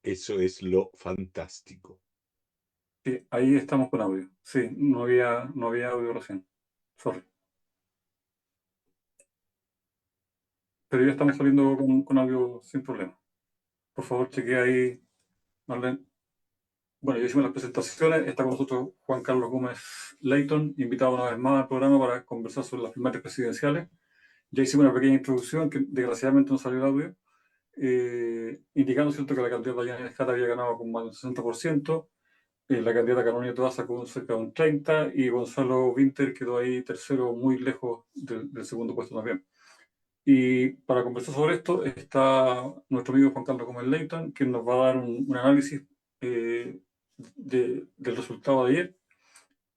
Eso es lo fantástico. Sí, ahí estamos con audio. Sí, no había audio recién. Sorry. Pero ya estamos saliendo con audio sin problema. Por favor, chequea ahí, Marlene. Bueno, ya hicimos las presentaciones. Está con nosotros Juan Carlos Gómez Leighton, invitado una vez más al programa para conversar sobre las primarias presidenciales. Ya hicimos una pequeña introducción que desgraciadamente no salió el audio, indicando, ¿cierto?, que la candidata Yanine Escata había ganado con más del 60%, la candidata Carolina Toa sacó cerca de un 30% y Gonzalo Winter quedó ahí tercero, muy lejos del segundo puesto también. Y para conversar sobre esto está nuestro amigo Juan Carlos Gómez Leighton, que nos va a dar un análisis eh, del resultado de ayer.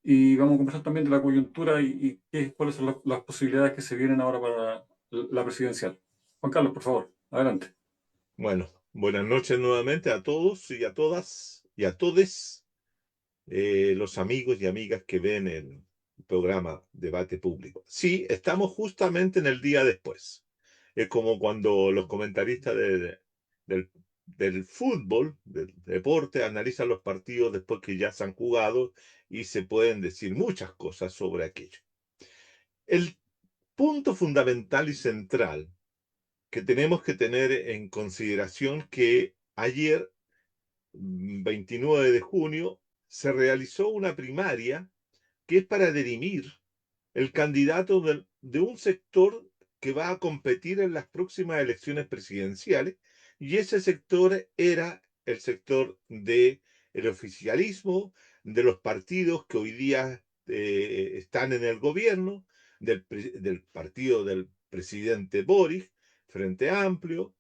Y vamos a conversar también de la coyuntura y cuáles son las posibilidades que se vienen ahora para la presidencial. Juan Carlos, por favor, adelante. Bueno, buenas noches nuevamente a todos y a todas y a todes los amigos y amigas que ven el programa Debate Público. Sí, estamos justamente en el día después. Es como cuando los comentaristas del, del fútbol, del deporte, analizan los partidos después que ya se han jugado y se pueden decir muchas cosas sobre aquello. El punto fundamental y central que tenemos que tener en consideración que ayer, 29 de junio, se realizó una primaria que es para dirimir el candidato de un sector que va a competir en las próximas elecciones presidenciales, y ese sector era el sector del oficialismo, de los partidos que hoy día están en el gobierno, del partido del presidente Boris, Frente Amplio,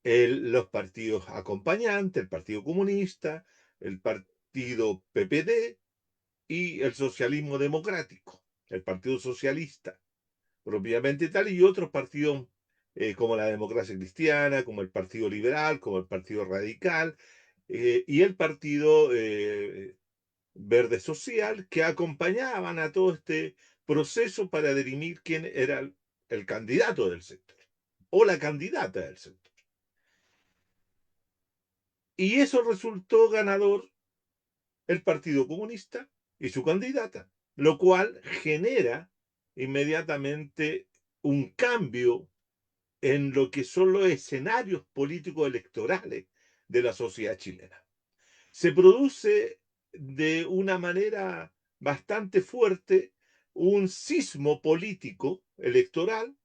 los partidos acompañantes, el Partido Comunista, el Partido PPD y el Socialismo Democrático, el Partido Socialista, propiamente tal, y otros partidos como la Democracia Cristiana, como el Partido Liberal, como el Partido Radical y el Partido Verde Social, que acompañaban a todo este proceso para dirimir quién era el candidato del sector o la candidata del sector. Y eso resultó ganador el Partido Comunista y su candidata, lo cual genera inmediatamente un cambio en lo que son los escenarios políticos electorales de la sociedad chilena. Se produce de una manera bastante fuerte un sismo político electoral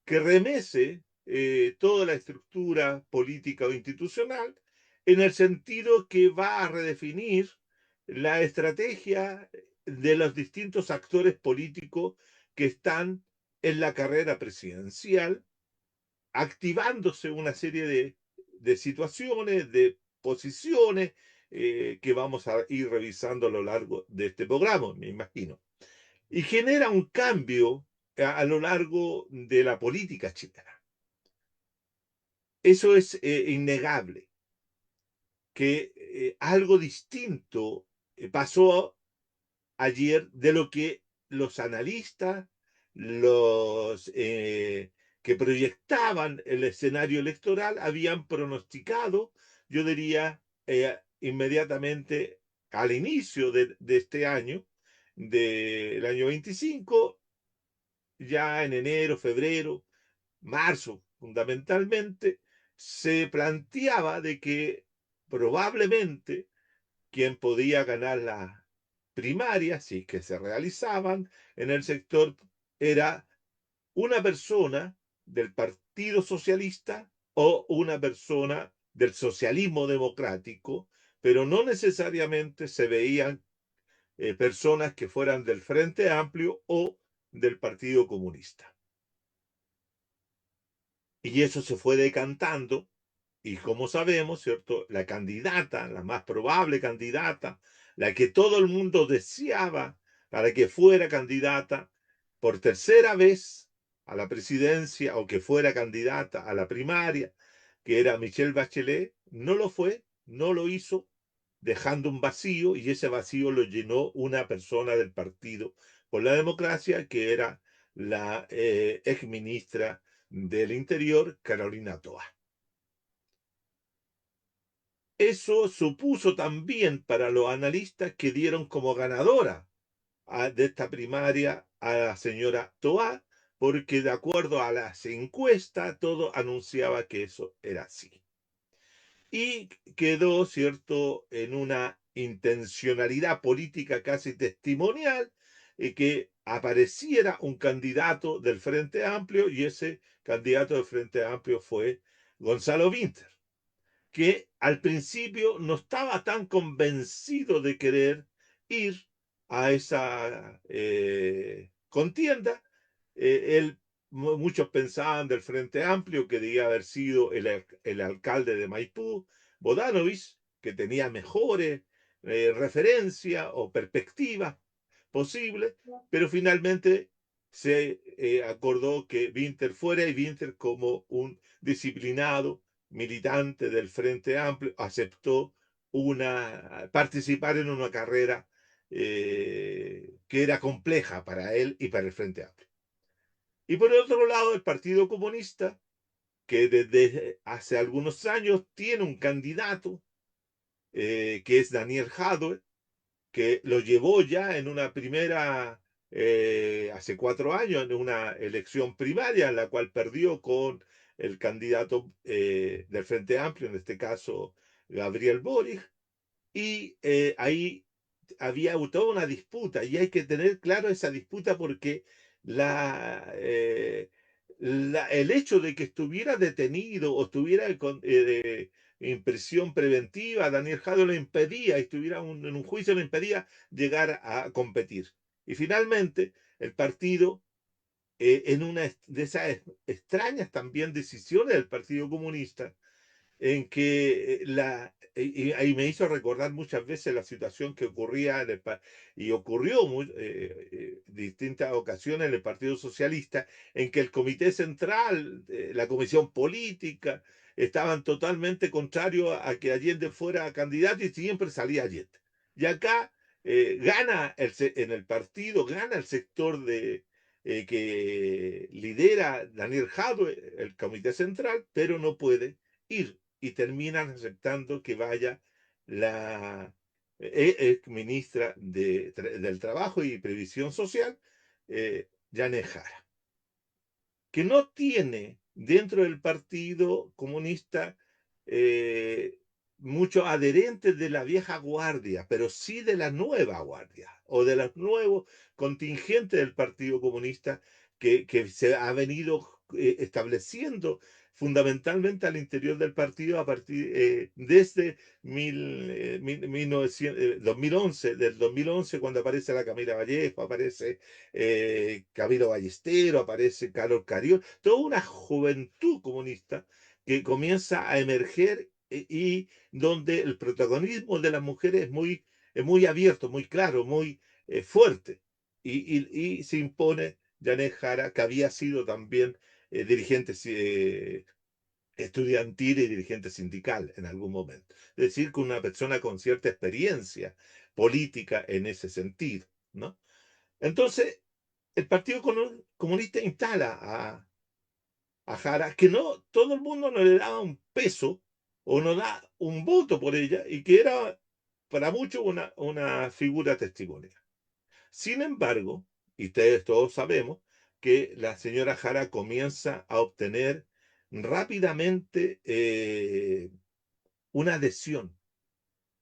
que remece toda la estructura política o institucional en el sentido que va a redefinir la estrategia de los distintos actores políticos que están en la carrera presidencial, activándose una serie de situaciones, de posiciones que vamos a ir revisando a lo largo de este programa, me imagino. Y genera un cambio a lo largo de la política chilena. Eso es innegable, que algo distinto pasó ayer de lo que los analistas, los que proyectaban el escenario electoral habían pronosticado, yo diría, inmediatamente al inicio de este año, del año 25, ya en enero, febrero, marzo, fundamentalmente, se planteaba de que probablemente quien podía ganar la primaria, si es que se realizaban en el sector, era una persona del Partido Socialista o una persona del socialismo democrático, pero no necesariamente se veían personas que fueran del Frente Amplio o del Partido Comunista. Y eso se fue decantando. Y como sabemos, ¿cierto? La candidata, la más probable candidata, la que todo el mundo deseaba para que fuera candidata por tercera vez a la presidencia o que fuera candidata a la primaria, que era Michelle Bachelet, no lo fue, no lo hizo, dejando un vacío, y ese vacío lo llenó una persona del Partido por la Democracia, que era la ex ministra del Interior, Carolina Toa. Eso supuso también para los analistas que dieron como ganadora de esta primaria a la señora Toá, porque de acuerdo a las encuestas, todo anunciaba que eso era así. Y quedó, ¿cierto?, en una intencionalidad política casi testimonial, que apareciera un candidato del Frente Amplio, y ese candidato del Frente Amplio fue Gonzalo Vinter, que al principio no estaba tan convencido de querer ir a esa contienda. Muchos pensaban del Frente Amplio que debía haber sido el alcalde de Maipú, Bodanovich, que tenía mejores referencias o perspectivas posibles, pero finalmente se acordó que Vinter fuera, y Vinter, como un disciplinado militante del Frente Amplio, aceptó participar en una carrera que era compleja para él y para el Frente Amplio. Y por el otro lado, el Partido Comunista, que desde hace algunos años tiene un candidato, que es Daniel Jadwe, que lo llevó ya en una primera, hace 4 años, en una elección primaria en la cual perdió con el candidato del Frente Amplio, en este caso Gabriel Boric, y ahí había toda una disputa, y hay que tener claro esa disputa porque la, eh, el hecho de que estuviera detenido o estuviera en prisión preventiva, Daniel Jadwe lo impedía, estuviera en un juicio, lo impedía llegar a competir. Y finalmente el partido, en una de esas extrañas también decisiones del Partido Comunista, en que y ahí me hizo recordar muchas veces la situación que ocurría y ocurrió distintas ocasiones en el Partido Socialista, en que el Comité Central, la Comisión Política, estaban totalmente contrarios a que Allende fuera candidato, y siempre salía Allende. Y acá gana en el partido, gana el sector que lidera Daniel Jadwe, el Comité Central, pero no puede ir, y terminan aceptando que vaya la ministra del Trabajo y Previsión Social, Janet Jara, que no tiene dentro del Partido Comunista eh, muchos adherentes de la vieja guardia, pero sí de la nueva guardia o de los nuevos contingentes del Partido Comunista, que se ha venido estableciendo fundamentalmente al interior del partido desde 2011, del 2011, cuando aparece la Camila Vallejo, aparece Camilo Ballestero, aparece Carlos Cariol, toda una juventud comunista que comienza a emerger, y donde el protagonismo de las mujeres es muy abierto, muy claro, muy fuerte. Y se impone Janet Jara, que había sido también dirigente estudiantil y dirigente sindical en algún momento. Es decir, que una persona con cierta experiencia política en ese sentido, ¿no? Entonces, el Partido Comunista instala a Jara, que no todo el mundo no le daba un peso o no da un voto por ella, y que era para muchos una figura testimonial. Sin embargo, y ustedes todos sabemos, que la señora Jara comienza a obtener rápidamente una adhesión,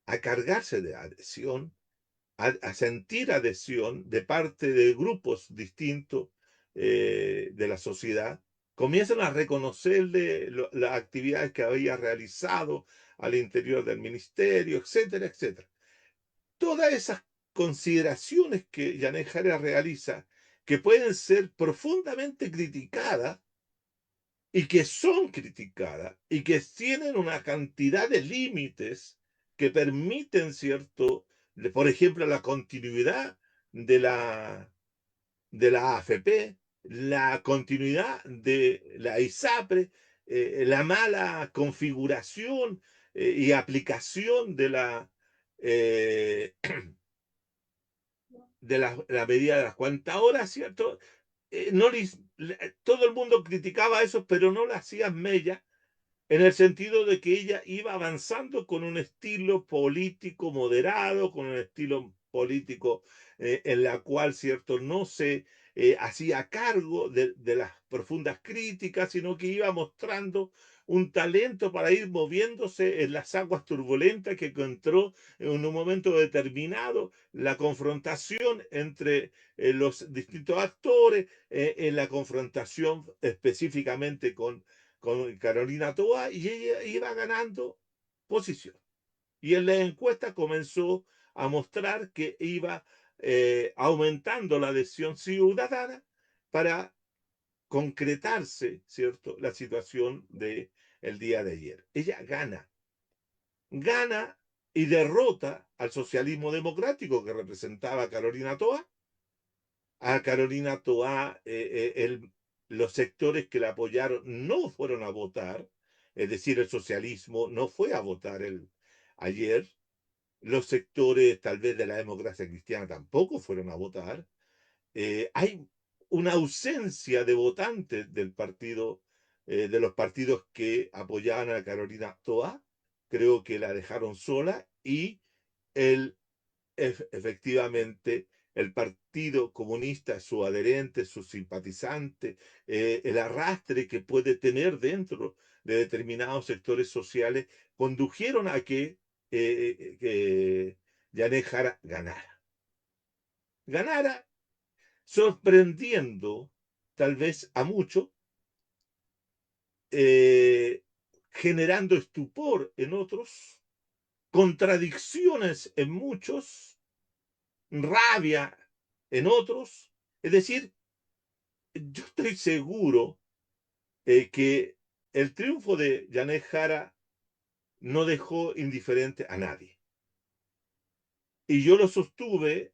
a cargarse de adhesión, a sentir adhesión de parte de grupos distintos de la sociedad. Comienzan a reconocerle las actividades que había realizado al interior del ministerio, etcétera, etcétera. Todas esas consideraciones que Janet Jara realiza, que pueden ser profundamente criticadas, y que son criticadas, y que tienen una cantidad de límites que permiten, ¿cierto? Por ejemplo, la continuidad de la AFP, la continuidad de la ISAPRE, la mala configuración y aplicación eh, la medida de las 40 horas, ¿cierto? No todo el mundo criticaba eso, pero no le hacían mella en el sentido de que ella iba avanzando con un estilo político moderado, con un estilo político en la cual, cierto, no se hacía cargo de las profundas críticas, sino que iba mostrando un talento para ir moviéndose en las aguas turbulentas que encontró en un momento determinado, la confrontación entre los distintos actores, en la confrontación específicamente con Carolina Toa, y ella iba ganando posición. Y en la encuesta comenzó a mostrar que iba aumentando la adhesión ciudadana para concretarse, ¿cierto?, la situación del día de ayer. Ella gana y derrota al socialismo democrático que representaba a Carolina Toa. A Carolina Toa, los sectores que la apoyaron no fueron a votar, es decir, el socialismo no fue a votar ayer, los sectores tal vez de la democracia cristiana tampoco fueron a votar. Hay una ausencia de votantes del partido, de los partidos que apoyaban a Carolina Toa, creo que la dejaron sola y el efectivamente el Partido Comunista, su adherente, su simpatizante, el arrastre que puede tener dentro de determinados sectores sociales, condujeron a que Janet Jara ganara. Ganara sorprendiendo tal vez a muchos, eh, generando estupor en otros, contradicciones en muchos, rabia en otros. Es decir, yo estoy seguro que el triunfo de Janet Jara no dejó indiferente a nadie. Y yo lo sostuve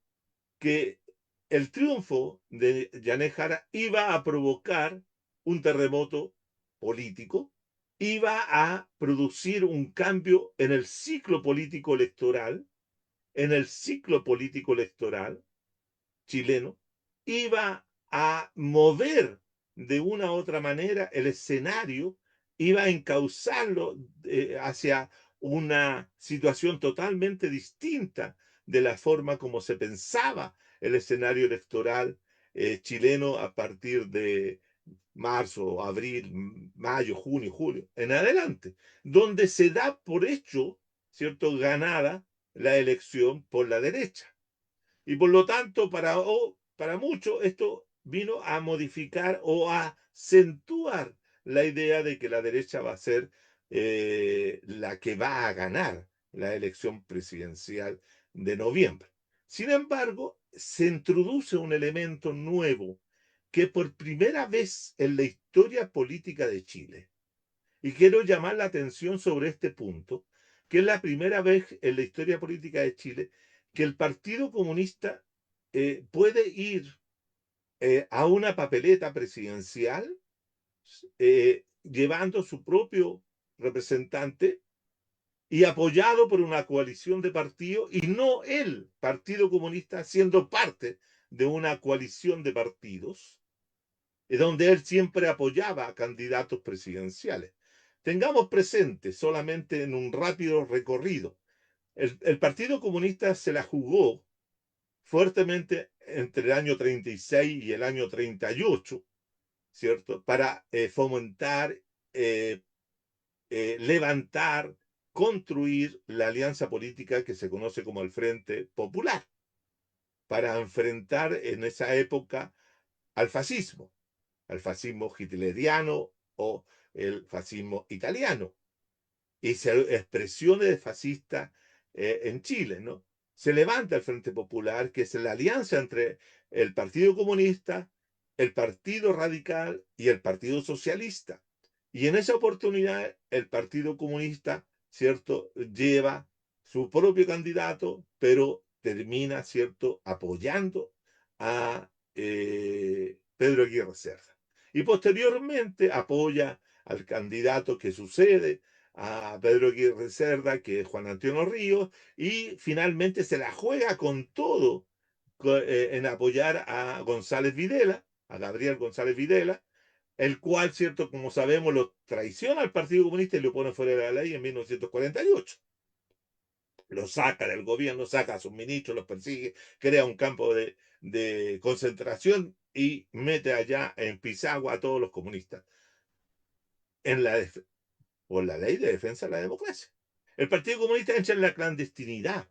que el triunfo de Janet Jara iba a provocar un terremoto político, iba a producir un cambio en el ciclo político electoral chileno, iba a mover de una u otra manera el escenario, iba a encauzarlo hacia una situación totalmente distinta de la forma como se pensaba el escenario electoral chileno a partir de marzo, abril, mayo, junio, julio, en adelante, donde se da por hecho, ¿cierto?, ganada la elección por la derecha. Y por lo tanto, para muchos, esto vino a modificar o a acentuar la idea de que la derecha va a ser la que va a ganar la elección presidencial de noviembre. Sin embargo, se introduce un elemento nuevo que por primera vez en la historia política de Chile, y quiero llamar la atención sobre este punto, que es la primera vez en la historia política de Chile que el Partido Comunista puede ir a una papeleta presidencial llevando su propio representante y apoyado por una coalición de partidos y no el Partido Comunista siendo parte de una coalición de partidos donde él siempre apoyaba a candidatos presidenciales. Tengamos presente, solamente en un rápido recorrido, el Partido Comunista se la jugó fuertemente entre el año 36 y el año 38, ¿cierto? Para fomentar, eh, levantar, construir la alianza política que se conoce como el Frente Popular, para enfrentar en esa época al fascismo hitleriano o el fascismo italiano y expresiones fascistas en Chile, ¿no? Se levanta el Frente Popular, que es la alianza entre el Partido Comunista, el Partido Radical y el Partido Socialista. Y en esa oportunidad el Partido Comunista, ¿cierto?, lleva su propio candidato, pero termina, ¿cierto?, apoyando a Pedro Aguirre Cerda. Y posteriormente apoya al candidato que sucede a Pedro Aguirre Cerda, que es Juan Antonio Ríos, y finalmente se la juega con todo en apoyar a González Videla, a Gabriel González Videla, el cual, cierto, como sabemos, lo traiciona al Partido Comunista y lo pone fuera de la ley en 1948. Lo saca del gobierno, saca a sus ministros, los persigue, crea un campo de concentración y mete allá en Pisagua a todos los comunistas en por la ley de defensa de la democracia. El Partido Comunista entra en la clandestinidad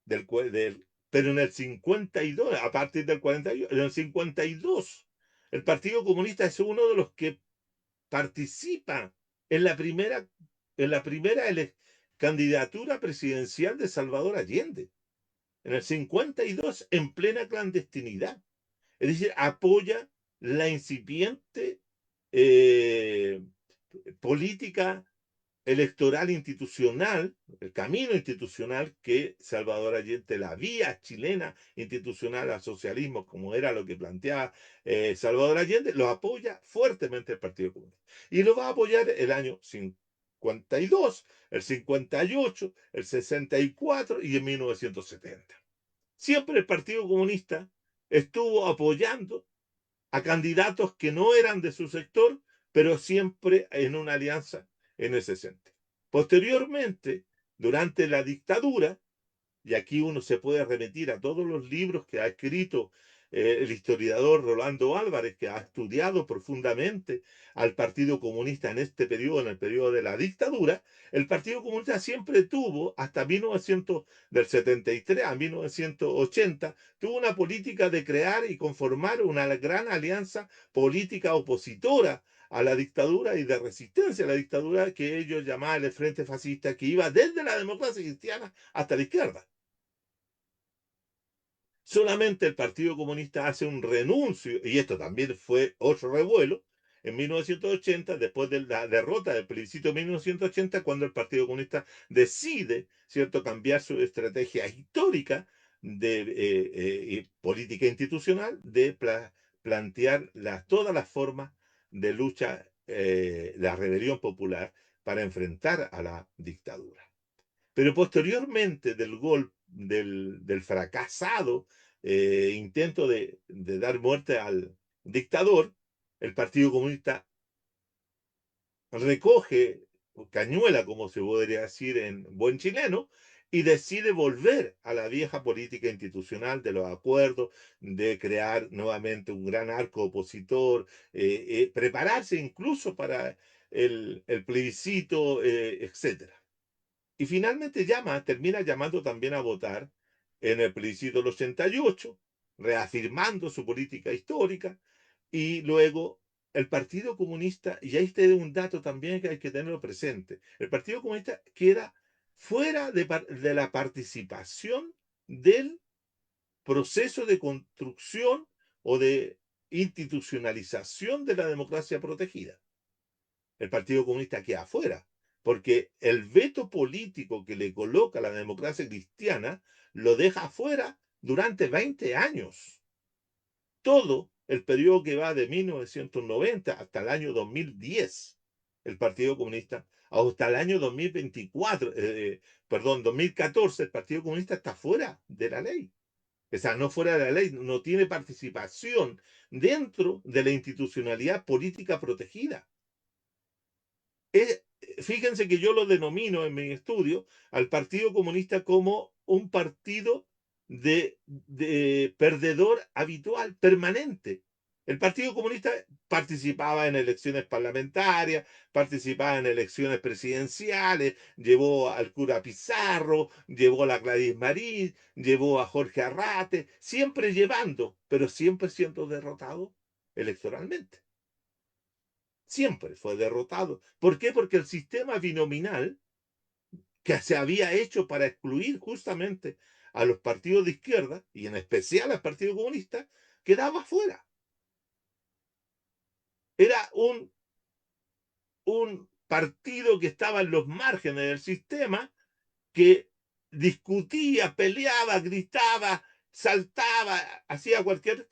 pero en el 52, a partir del 48, en el 52, el Partido Comunista es uno de los que participa en la primera candidatura presidencial de Salvador Allende. En el 52, en plena clandestinidad. Es decir, apoya la incipiente eh, política electoral institucional, el camino institucional que Salvador Allende, la vía chilena institucional al socialismo, como era lo que planteaba Salvador Allende, lo apoya fuertemente el Partido Comunista. Y lo va a apoyar el año 52, el 58, el 64 y en 1970. Siempre el Partido Comunista estuvo apoyando a candidatos que no eran de su sector, pero siempre en una alianza en ese sentido. Posteriormente, durante la dictadura, y aquí uno se puede remitir a todos los libros que ha escrito el historiador Rolando Álvarez, que ha estudiado profundamente al Partido Comunista en este periodo, en el periodo de la dictadura. El Partido Comunista siempre tuvo, hasta 1973 a 1980, tuvo una política de crear y conformar una gran alianza política opositora a la dictadura y de resistencia a la dictadura que ellos llamaban el Frente Fascista, que iba desde la democracia cristiana hasta la izquierda. Solamente el Partido Comunista hace un renuncio, y esto también fue otro revuelo, en 1980, después de la derrota del plebiscito de 1980, cuando el Partido Comunista decide, ¿cierto?, cambiar su estrategia histórica de política institucional, de plantear todas las formas de lucha, la rebelión popular, para enfrentar a la dictadura. Pero posteriormente del fracasado intento de dar muerte al dictador, el Partido Comunista recoge cañuela, como se podría decir en buen chileno, y decide volver a la vieja política institucional de los acuerdos, de crear nuevamente un gran arco opositor, prepararse incluso para el plebiscito, etcétera. Y finalmente termina llamando también a votar en el plebiscito del 88, reafirmando su política histórica, y luego el Partido Comunista, y ahí está un dato también que hay que tenerlo presente, el Partido Comunista queda fuera de la participación del proceso de construcción o de institucionalización de la democracia protegida. El Partido Comunista queda afuera, porque el veto político que le coloca la democracia cristiana lo deja afuera durante 20 años. Todo el periodo que va de 1990 hasta el año 2010, el Partido Comunista, hasta el año 2024, 2014, el Partido Comunista está fuera de la ley. O sea, no fuera de la ley, no tiene participación dentro de la institucionalidad política protegida. Fíjense que yo lo denomino en mi estudio al Partido Comunista como un partido de perdedor habitual, permanente. El Partido Comunista participaba en elecciones parlamentarias, participaba en elecciones presidenciales, llevó al cura Pizarro, llevó a la Gladys Marín, llevó a Jorge Arrate, siempre llevando, pero siempre siendo derrotado electoralmente. Siempre fue derrotado. ¿Por qué? Porque el sistema binominal que se había hecho para excluir justamente a los partidos de izquierda, y en especial al Partido Comunista, quedaba fuera. Era un partido que estaba en los márgenes del sistema, que discutía, peleaba, gritaba, saltaba, hacía cualquier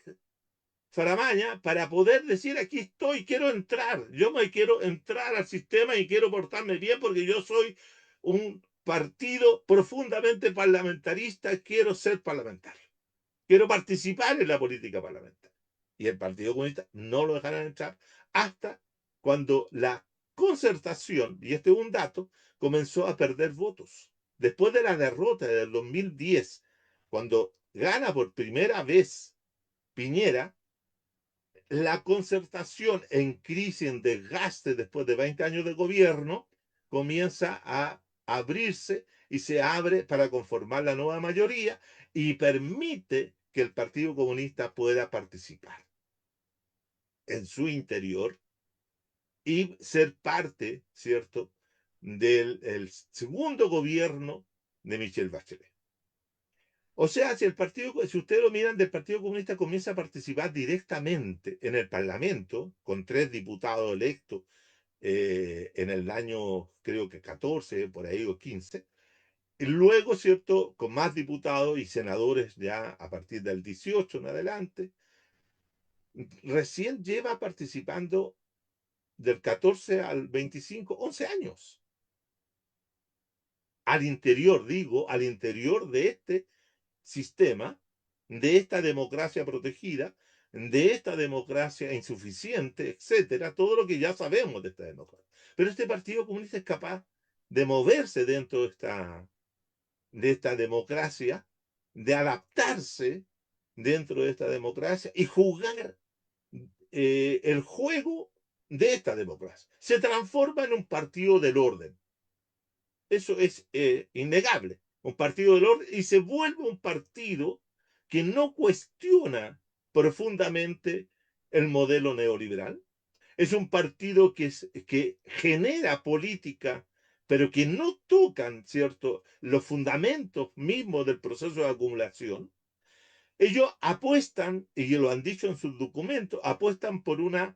faramaña para poder decir: aquí estoy, quiero entrar, yo me quiero entrar al sistema y quiero portarme bien porque yo soy un partido profundamente parlamentarista, quiero ser parlamentario, quiero participar en la política parlamentaria. Y el Partido Comunista no lo dejarán entrar hasta cuando la Concertación, y este es un dato, comenzó a perder votos. Después de la derrota del 2010, cuando gana por primera vez Piñera, la Concertación en crisis, en desgaste después de 20 años de gobierno, comienza a abrirse y se abre para conformar la nueva mayoría y permite que el Partido Comunista pueda participar en su interior y ser parte, ¿cierto?, del segundo gobierno de Michelle Bachelet. O sea, si ustedes lo miran, del Partido Comunista comienza a participar directamente en el Parlamento, con 3 diputados electos en el año, creo que 14, por ahí, o 15. Y luego, ¿cierto?, con más diputados y senadores ya a partir del 18 en adelante, recién lleva participando del 14 al 25, 11 años. Al interior, digo, al interior de este sistema, de esta democracia protegida, de esta democracia insuficiente, etcétera, todo lo que ya sabemos de esta democracia. Pero este Partido Comunista es capaz de moverse dentro de esta democracia, de adaptarse dentro de esta democracia y jugar el juego de esta democracia. Se transforma en un partido del orden. Eso es innegable. Un partido del orden y se vuelve un partido que no cuestiona profundamente el modelo neoliberal. Es un partido que genera política, pero que no tocan, ¿cierto?, los fundamentos mismos del proceso de acumulación. Ellos apuestan, y lo han dicho en sus documentos, apuestan por una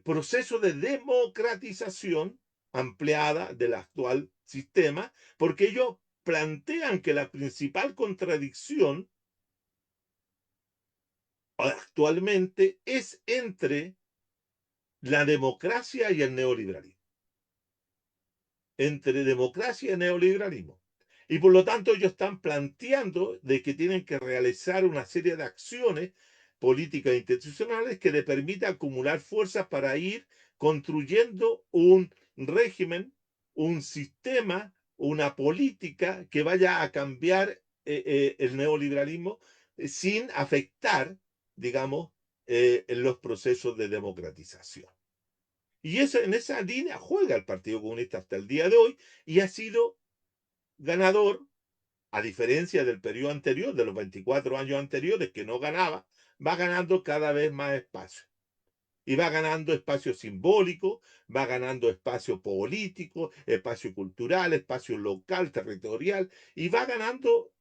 proceso de democratización ampliada del actual sistema, porque ellos plantean que la principal contradicción actualmente es entre la democracia y el neoliberalismo. Entre democracia y neoliberalismo. Y por lo tanto ellos están planteando de que tienen que realizar una serie de acciones políticas institucionales que le permita acumular fuerzas para ir construyendo un régimen, un sistema, una política que vaya a cambiar el neoliberalismo sin afectar, digamos, en los procesos de democratización. Y eso, en esa línea juega el Partido Comunista hasta el día de hoy y ha sido ganador, a diferencia del periodo anterior, de los 24 años anteriores que no ganaba, va ganando cada vez más espacio. Y va ganando espacio simbólico, va ganando espacio político, espacio cultural, espacio local, territorial, y va ganando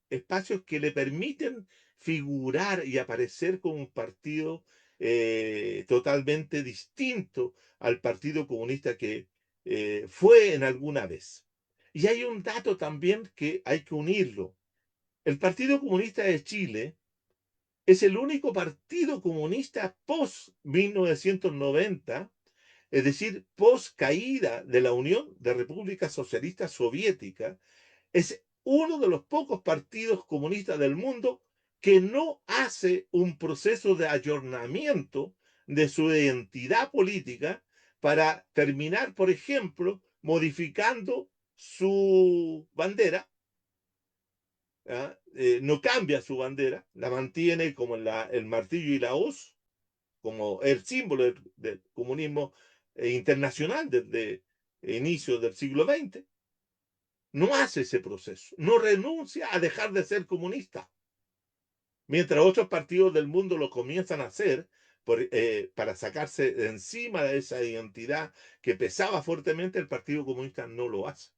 espacios que le permiten figurar y aparecer como un partido totalmente distinto al Partido Comunista que fue en alguna vez. Y hay un dato también que hay que unirlo. El Partido Comunista de Chile es el único partido comunista post-1990, es decir, post-caída de la Unión de Repúblicas Socialistas Soviéticas, es uno de los pocos partidos comunistas del mundo que no hace un proceso de ayornamiento de su identidad política para terminar, por ejemplo, modificando su bandera. No cambia su bandera, la mantiene como el martillo y la hoz, como el símbolo del comunismo internacional desde inicios del siglo XX. No hace ese proceso, no renuncia a dejar de ser comunista, mientras otros partidos del mundo lo comienzan a hacer para sacarse de encima de esa identidad que pesaba fuertemente. El Partido Comunista no lo hace.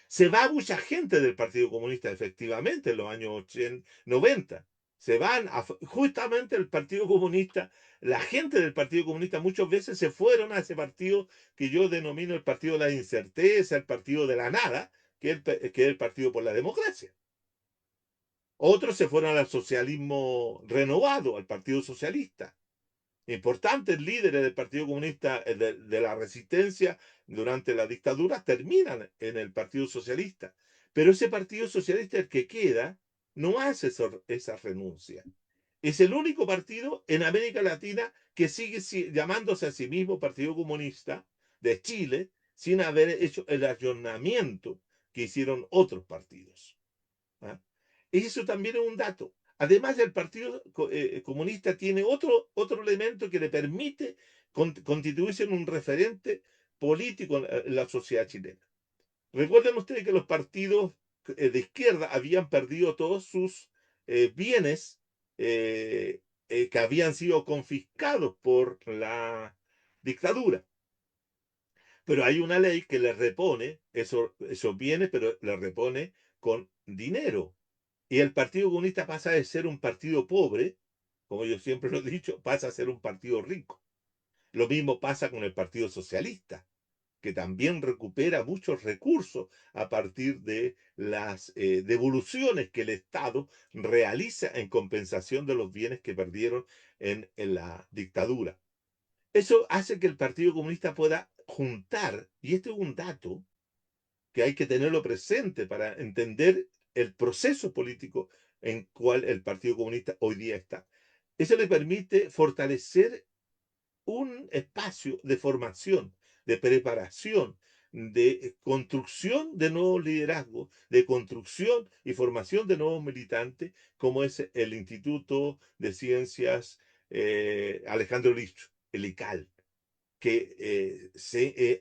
Se va mucha gente del Partido Comunista, efectivamente, en los años 80, 90. Se van justamente el Partido Comunista, la gente del Partido Comunista muchas veces se fueron a ese partido que yo denomino el partido de la incerteza, el partido de la nada, que es el Partido por la Democracia. Otros se fueron al socialismo renovado, al Partido Socialista. Importantes líderes del Partido Comunista, de la resistencia durante la dictadura, terminan en el Partido Socialista. Pero ese Partido Socialista, el que queda, no hace esa renuncia. Es el único partido en América Latina que sigue llamándose a sí mismo Partido Comunista de Chile sin haber hecho el ayornamiento que hicieron otros partidos. ¿Ah? Y eso también es un dato. Además, el Partido Comunista tiene otro elemento que le permite constituirse en un referente político en la sociedad chilena. Recuerden ustedes que los partidos de izquierda habían perdido todos sus bienes que habían sido confiscados por la dictadura. Pero hay una ley que les repone esos bienes, pero les repone con dinero. Y el Partido Comunista pasa de ser un partido pobre, como yo siempre lo he dicho, pasa a ser un partido rico. Lo mismo pasa con el Partido Socialista, que también recupera muchos recursos a partir de las devoluciones que el Estado realiza en compensación de los bienes que perdieron en la dictadura. Eso hace que el Partido Comunista pueda juntar, y este es un dato que hay que tenerlo presente para entender el proceso político en cual el Partido Comunista hoy día está. Eso le permite fortalecer un espacio de formación, de preparación, de construcción de nuevos liderazgos, de construcción y formación de nuevos militantes, como es el Instituto de Ciencias Alejandro Lich, el ICAL, que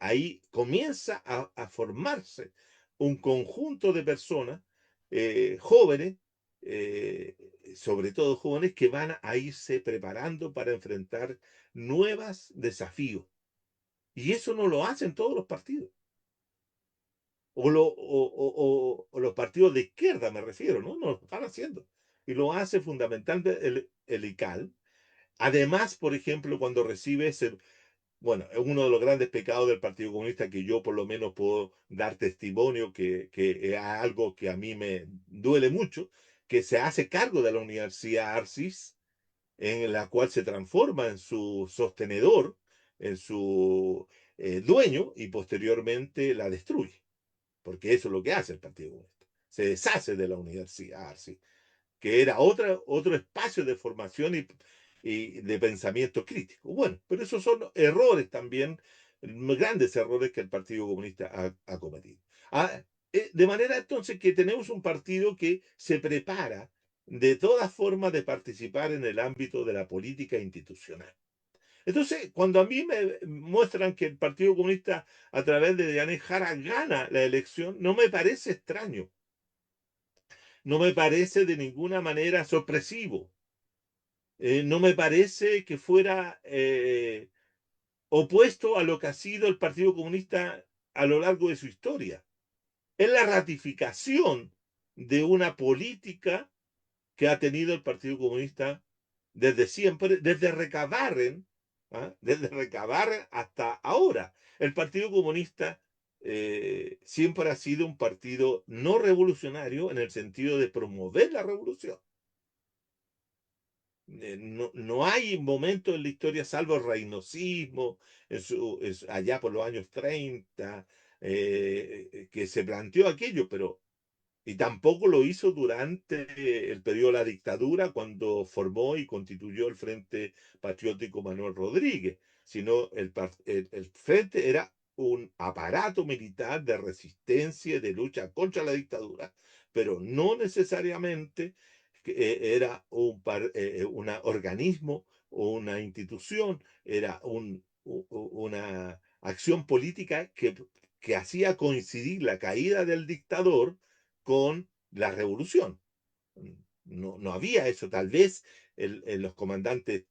ahí comienza a formarse un conjunto de personas jóvenes, eh, sobre todo jóvenes, que van a irse preparando para enfrentar nuevos desafíos. Y eso no lo hacen todos los partidos. O los partidos de izquierda, me refiero, ¿no? No lo están haciendo. Y lo hace fundamentalmente el ICAL. Además, por ejemplo, cuando recibe ese, bueno, es uno de los grandes pecados del Partido Comunista que yo por lo menos puedo dar testimonio, que es algo que a mí me duele mucho, que se hace cargo de la Universidad Arcis, en la cual se transforma en su sostenedor, en su dueño, y posteriormente la destruye, porque eso es lo que hace el Partido Comunista. Se deshace de la Universidad Arcis, que era otro espacio de formación y de pensamiento crítico. Bueno, pero esos son errores también, grandes errores que el Partido Comunista ha cometido. Ah, de manera entonces que tenemos un partido que se prepara de todas formas de participar en el ámbito de la política institucional. Entonces, cuando a mí me muestran que el Partido Comunista a través de Diane Jara gana la elección, no me parece extraño, no me parece de ninguna manera sorpresivo. No me parece que fuera opuesto a lo que ha sido el Partido Comunista a lo largo de su historia. Es la ratificación de una política que ha tenido el Partido Comunista desde siempre, desde Recabarren, ¿ah? Desde Recabarren hasta ahora. El Partido Comunista siempre ha sido un partido no revolucionario en el sentido de promover la revolución. No hay momento en la historia, salvo el reinosismo, allá por los años 30, que se planteó aquello, pero y tampoco lo hizo durante el periodo de la dictadura, cuando formó y constituyó el Frente Patriótico Manuel Rodríguez, sino el Frente era un aparato militar de resistencia y de lucha contra la dictadura, pero no necesariamente era un organismo o una institución, era una acción política que hacía coincidir la caída del dictador con la revolución. No había eso. Tal vez en los comandantes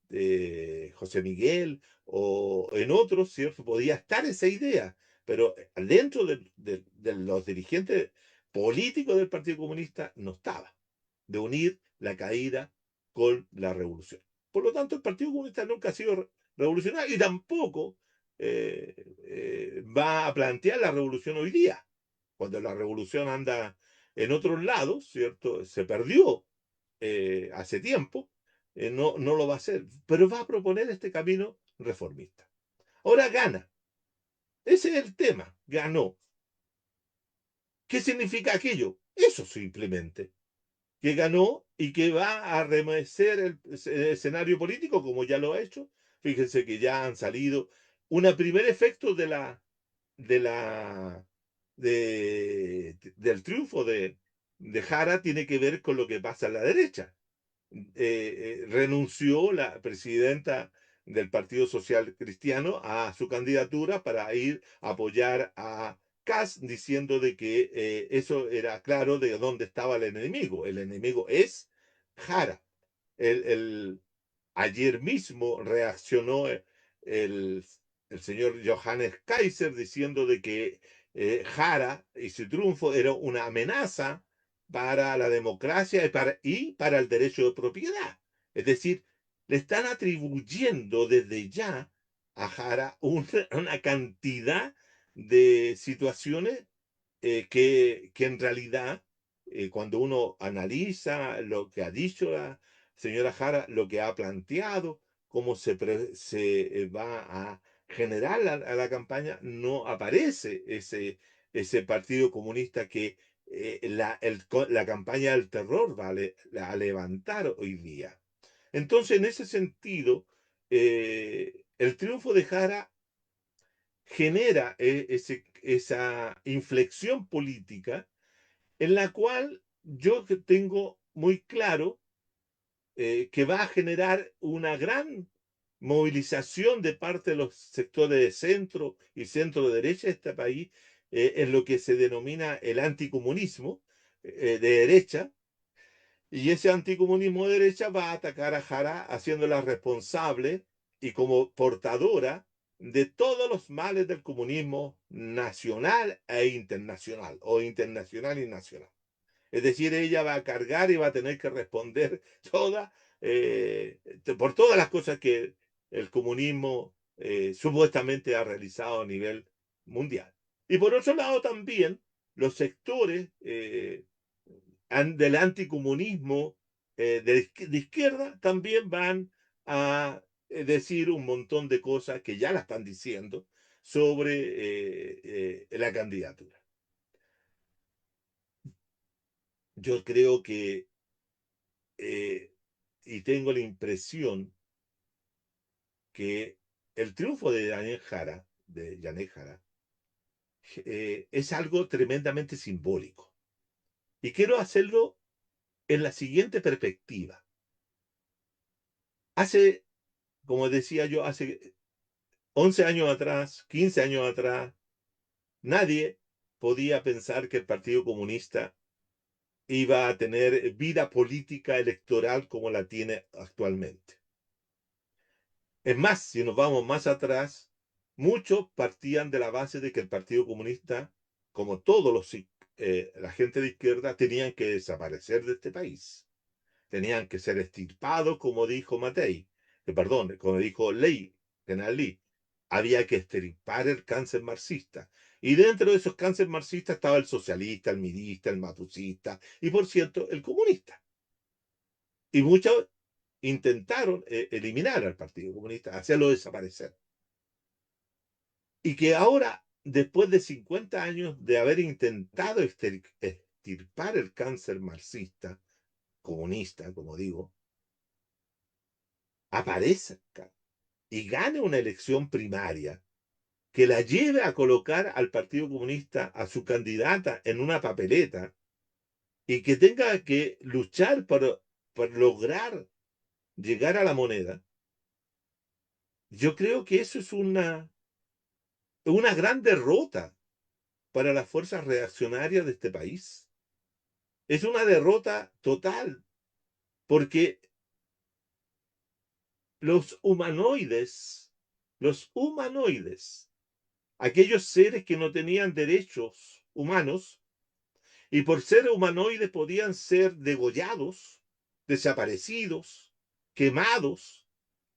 José Miguel o en otros, ¿cierto? Podía estar esa idea, pero dentro de los dirigentes políticos del Partido Comunista no estaba, de unir la caída con la revolución. Por lo tanto, el Partido Comunista nunca ha sido revolucionario y tampoco va a plantear la revolución hoy día, cuando la revolución anda en otros lados, ¿cierto? Se perdió hace tiempo, no lo va a hacer, pero va a proponer este camino reformista. Ahora gana. Ese es el tema. Ganó. ¿Qué significa aquello? Eso simplemente. Que ganó y que va a remecer el escenario político, como ya lo ha hecho, Fíjense que ya han salido. Un primer efecto de la, del triunfo de Jara tiene que ver con lo que pasa en la derecha. Renunció la presidenta del Partido Social Cristiano a su candidatura para ir a apoyar a Kast, diciendo de que eso era claro de dónde estaba el enemigo. El enemigo es Jara. El, ayer mismo reaccionó el, el señor Johannes Kaiser diciendo de que Jara y su triunfo era una amenaza para la democracia y para el derecho de propiedad. Es decir, le están atribuyendo desde ya a Jara una cantidad de situaciones que en realidad, cuando uno analiza lo que ha dicho la señora Jara, lo que ha planteado, cómo se va a generar a la campaña, no aparece ese Partido Comunista que la campaña del terror va a levantar hoy día. Entonces, en ese sentido, el triunfo de Jara genera esa inflexión política en la cual yo tengo muy claro que va a generar una gran movilización de parte de los sectores de centro y centro derecha de este país en lo que se denomina el anticomunismo de derecha, y ese anticomunismo de derecha va a atacar a Jara haciéndola responsable y como portadora de todos los males del comunismo nacional e internacional, o internacional y nacional. Es decir, ella va a cargar y va a tener que responder por todas las cosas que el comunismo supuestamente ha realizado a nivel mundial. Y por otro lado también los sectores del anticomunismo de izquierda también van a decir un montón de cosas que ya la están diciendo sobre la candidatura. Yo creo que, y tengo la impresión que el triunfo de Janet Jara, es algo tremendamente simbólico. Y quiero hacerlo en la siguiente perspectiva. Hace, como decía yo, hace 11 años atrás, 15 años atrás, nadie podía pensar que el Partido Comunista iba a tener vida política electoral como la tiene actualmente. Es más, si nos vamos más atrás, muchos partían de la base de que el Partido Comunista, como todos la gente de izquierda, tenían que desaparecer de este país. Tenían que ser extirpados, como dijo Matei, perdón, como dijo General Lee. Había que extirpar el cáncer marxista. Y dentro de esos cánceres marxistas estaba el socialista, el mirista, el matucista y, por cierto, el comunista. Y muchos intentaron eliminar al Partido Comunista, hacerlo desaparecer. Y que ahora, después de 50 años de haber intentado extirpar el cáncer marxista, comunista, como digo, aparezca y gane una elección primaria que la lleve a colocar al Partido Comunista, a su candidata, en una papeleta y que tenga que luchar por lograr llegar a la moneda. Yo creo que eso es una gran derrota para las fuerzas reaccionarias de este país. Es una derrota total, porque los humanoides, aquellos seres que no tenían derechos humanos y por ser humanoides podían ser degollados, desaparecidos, quemados,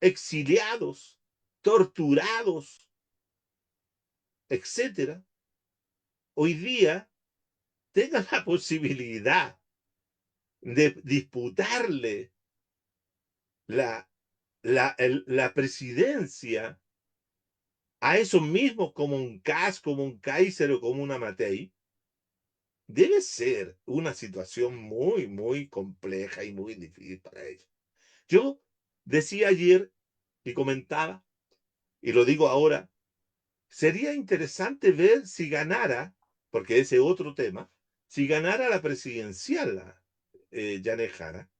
exiliados, torturados, etcétera, hoy día tengan la posibilidad de disputarle la, la presidencia a esos mismos como un Kass, como un Kaiser o como una Matei, debe ser una situación muy compleja y muy difícil para ellos. Yo decía ayer y comentaba, y lo digo ahora, sería interesante ver si ganara, porque ese es otro tema, si ganara la presidencial, Janet Jara.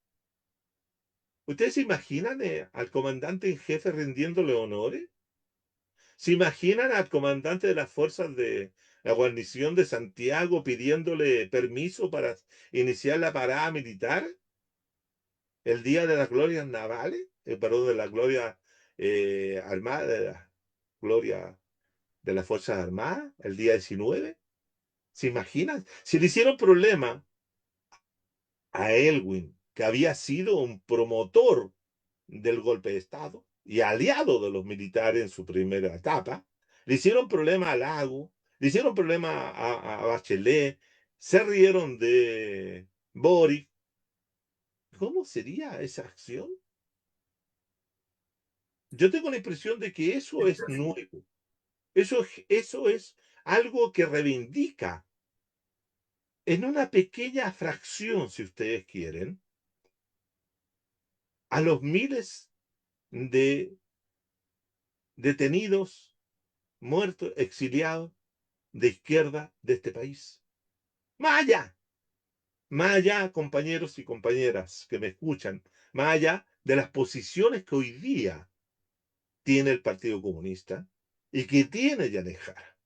¿Ustedes se imaginan al comandante en jefe rindiéndole honores? ¿Se imaginan al comandante de las fuerzas de la guarnición de Santiago pidiéndole permiso para iniciar la parada militar el día de las glorias navales? Perdón, de las glorias armadas, de las glorias de las Fuerzas Armadas, el día 19. ¿Se imaginan? Si le hicieron problema a Elwin, que había sido un promotor del golpe de Estado y aliado de los militares en su primera etapa, le hicieron problema a Lago, le hicieron problema a Bachelet, se rieron de Boric. ¿Cómo sería esa acción? Yo tengo la impresión de que eso es nuevo. Eso es algo que reivindica en una pequeña fracción, si ustedes quieren, a los miles de detenidos, muertos, exiliados de izquierda de este país. Más allá, compañeros y compañeras que me escuchan, más allá de las posiciones que hoy día tiene el Partido Comunista y que tiene Yanez Jara.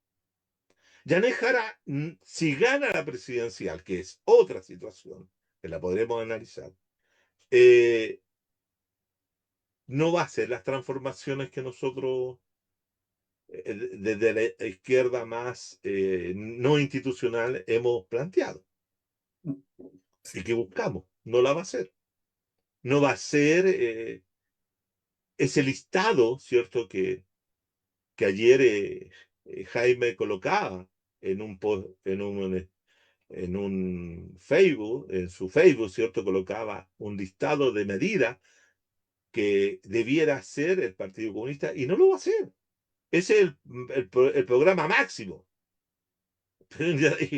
Yanez Jara, si gana la presidencial, que es otra situación, que la podremos analizar, eh, no va a ser las transformaciones que nosotros desde la izquierda más no institucional hemos planteado y Sí. que buscamos. No la va a ser. No va a ser ese listado, ¿cierto? Que ayer Jaime colocaba en un, en un Facebook, en su Facebook, ¿cierto? Colocaba un listado de medidas que debiera hacer el Partido Comunista y no lo va a hacer. Ese es el programa máximo.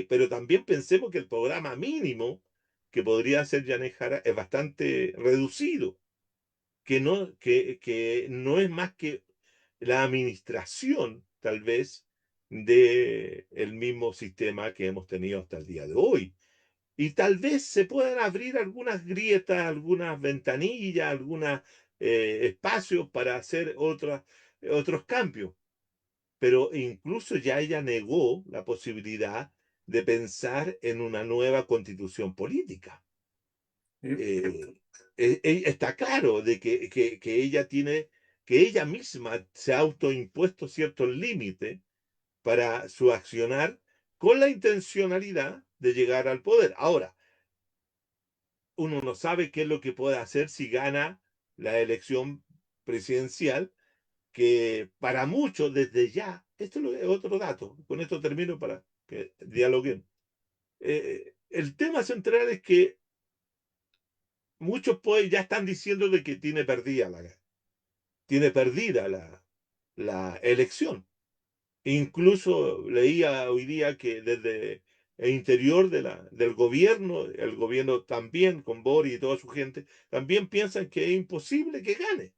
Pero también pensemos que el programa mínimo que podría hacer Janet Jara es bastante reducido, que no es más que la administración, tal vez, de el mismo sistema que hemos tenido hasta el día de hoy. Y tal vez se puedan abrir algunas grietas, algunas ventanillas, algunos espacios para hacer otros cambios, pero incluso ya ella negó la posibilidad de pensar en una nueva constitución política. Sí. Eh, Está claro de que ella tiene, que ella misma se ha autoimpuesto ciertos límites para su accionar con la intencionalidad de llegar al poder. Ahora, uno no sabe qué es lo que puede hacer si gana la elección presidencial, que para muchos desde ya, esto es otro dato, con esto termino para que dialoguen. El tema central es que muchos pues ya están diciendo de que tiene perdida la elección. Incluso leía hoy día que desde el interior del gobierno, el gobierno también con Boris y toda su gente, también piensan que es imposible que gane.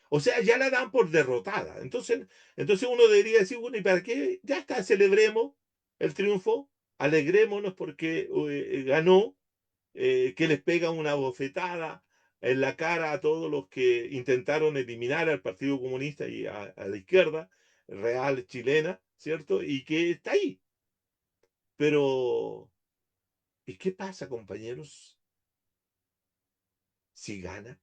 O sea, ya la dan por derrotada. Entonces uno debería decir, bueno, ¿y para qué? Ya está, celebremos el triunfo, alegrémonos porque ganó, que les pega una bofetada en la cara a todos los que intentaron eliminar al Partido Comunista y a la izquierda real chilena, ¿cierto? Y que está ahí. Pero, ¿y qué pasa, compañeros, si gana?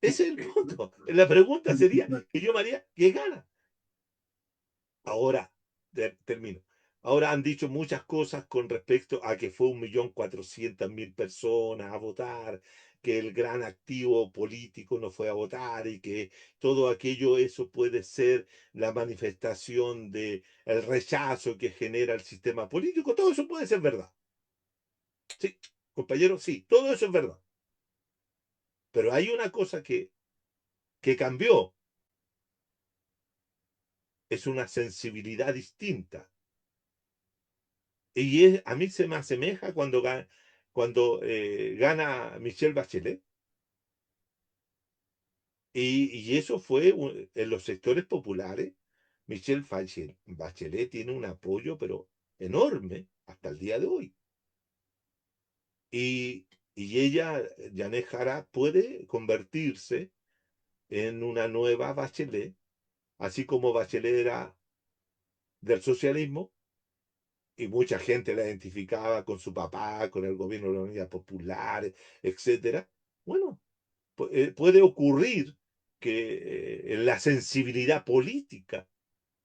Ese es el punto. La pregunta sería que yo me haría, ¿qué gana? Ahora, termino. Ahora han dicho muchas cosas con respecto a que fue 1.400.000 personas a votar, que el gran activo político no fue a votar y que todo aquello, eso puede ser la manifestación de el rechazo que genera el sistema político. Todo eso puede ser verdad. Sí, compañero, sí, todo eso es verdad. Pero hay una cosa que cambió, es una sensibilidad distinta. Y a mí se me asemeja cuando gana Michelle Bachelet. Y eso fue en los sectores populares. Michelle Bachelet tiene un apoyo, pero enorme, hasta el día de hoy. Y ella, Janet Jara, puede convertirse en una nueva Bachelet, así como Bachelet era del socialismo, y mucha gente la identificaba con su papá, con el gobierno de la Unidad Popular, etcétera. Bueno, puede ocurrir que en la sensibilidad política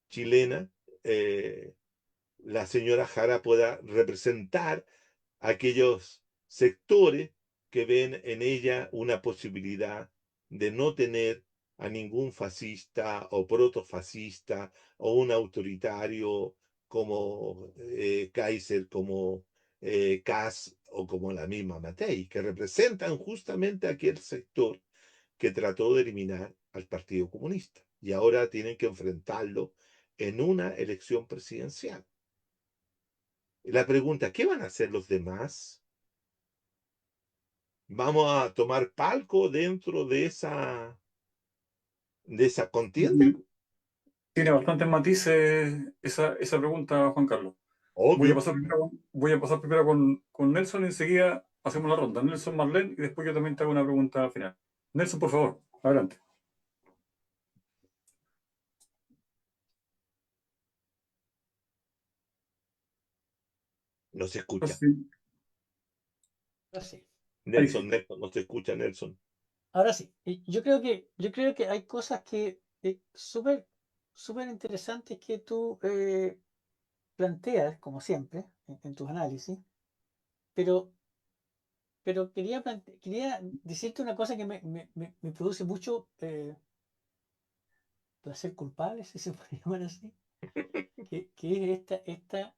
chilena, eh, la señora Jara pueda representar aquellos sectores que ven en ella una posibilidad de no tener a ningún fascista o protofascista o un autoritario como Kaiser, como Kass o como la misma Matei, que representan justamente aquel sector que trató de eliminar al Partido Comunista y ahora tienen que enfrentarlo en una elección presidencial. La pregunta, ¿qué van a hacer los demás? ¿Vamos a tomar palco dentro de esa contienda? Tiene bastantes matices esa pregunta, Juan Carlos. Obvio. Voy a pasar primero con Nelson y enseguida hacemos la ronda. Nelson, Marlene, y después yo también te hago una pregunta al final. Nelson, por favor, adelante. No se Pues escucha. sí, Ahora sí, ahí Nelson, sí. Nelson, no se escucha, Nelson. ahora sí. Y yo creo que hay cosas que súper interesantes que tú planteas, como siempre, en tus análisis, pero, pero quería decirte una cosa que me produce mucho placer culpable, si se puede llamar así, que es esta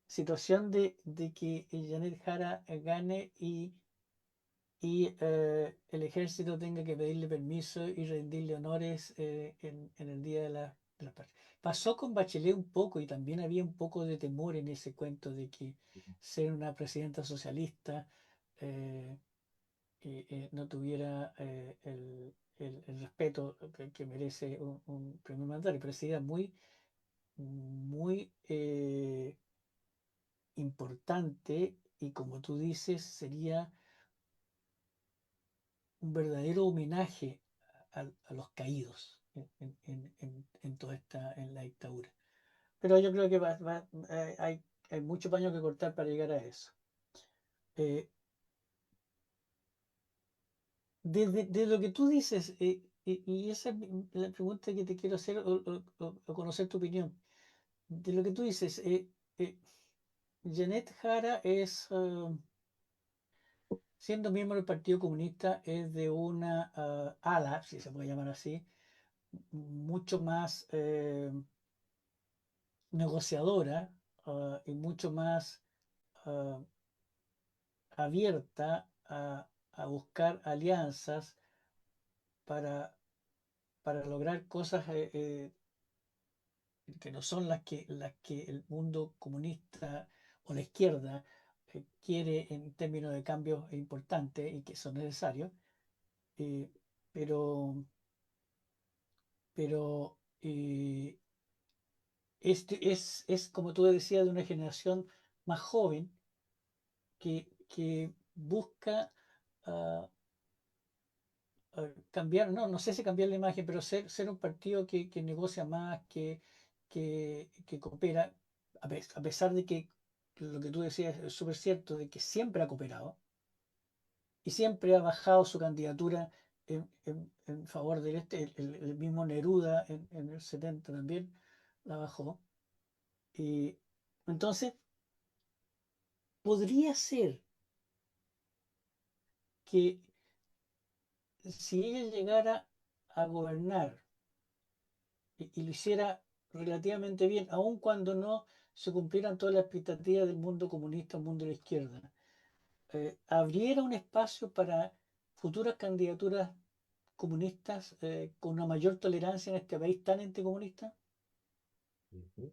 situación de que Janet Jara gane y el ejército tenga que pedirle permiso y rendirle honores en el día de las Patrias. Pasó con Bachelet un poco y también había un poco de temor en ese cuento de que ser una presidenta socialista eh, no tuviera el respeto que merece un primer mandatario, pero sería muy importante y como tú dices, sería un verdadero homenaje a los caídos en toda en la dictadura. Pero yo creo que hay mucho paño que cortar para llegar a eso. Eh, de lo que tú dices, y esa es la pregunta que te quiero hacer o conocer tu opinión. De lo que tú dices, Janet Jara siendo miembro del Partido Comunista, es de una ala, si se puede llamar así, mucho más negociadora y mucho más ah, abierta a buscar alianzas para, para lograr cosas que no son las que el mundo comunista o la izquierda quiere en términos de cambios importantes y que son necesarios. eh, pero pero es, como tú decías, de una generación más joven que busca ah, cambiar, no sé si cambiar la imagen, pero ser un partido que negocia más, que coopera, a pesar de que lo que tú decías es súper cierto, de que siempre ha cooperado y siempre ha bajado su candidatura en favor del el mismo Neruda en el 70 también la bajó. Y entonces, podría ser que si ella llegara a gobernar y lo hiciera relativamente bien, aun cuando no se cumplieran todas las expectativas del mundo comunista o mundo de la izquierda, abriera un espacio para futuras candidaturas comunistas con una mayor tolerancia en este país tan anticomunista. Ujú.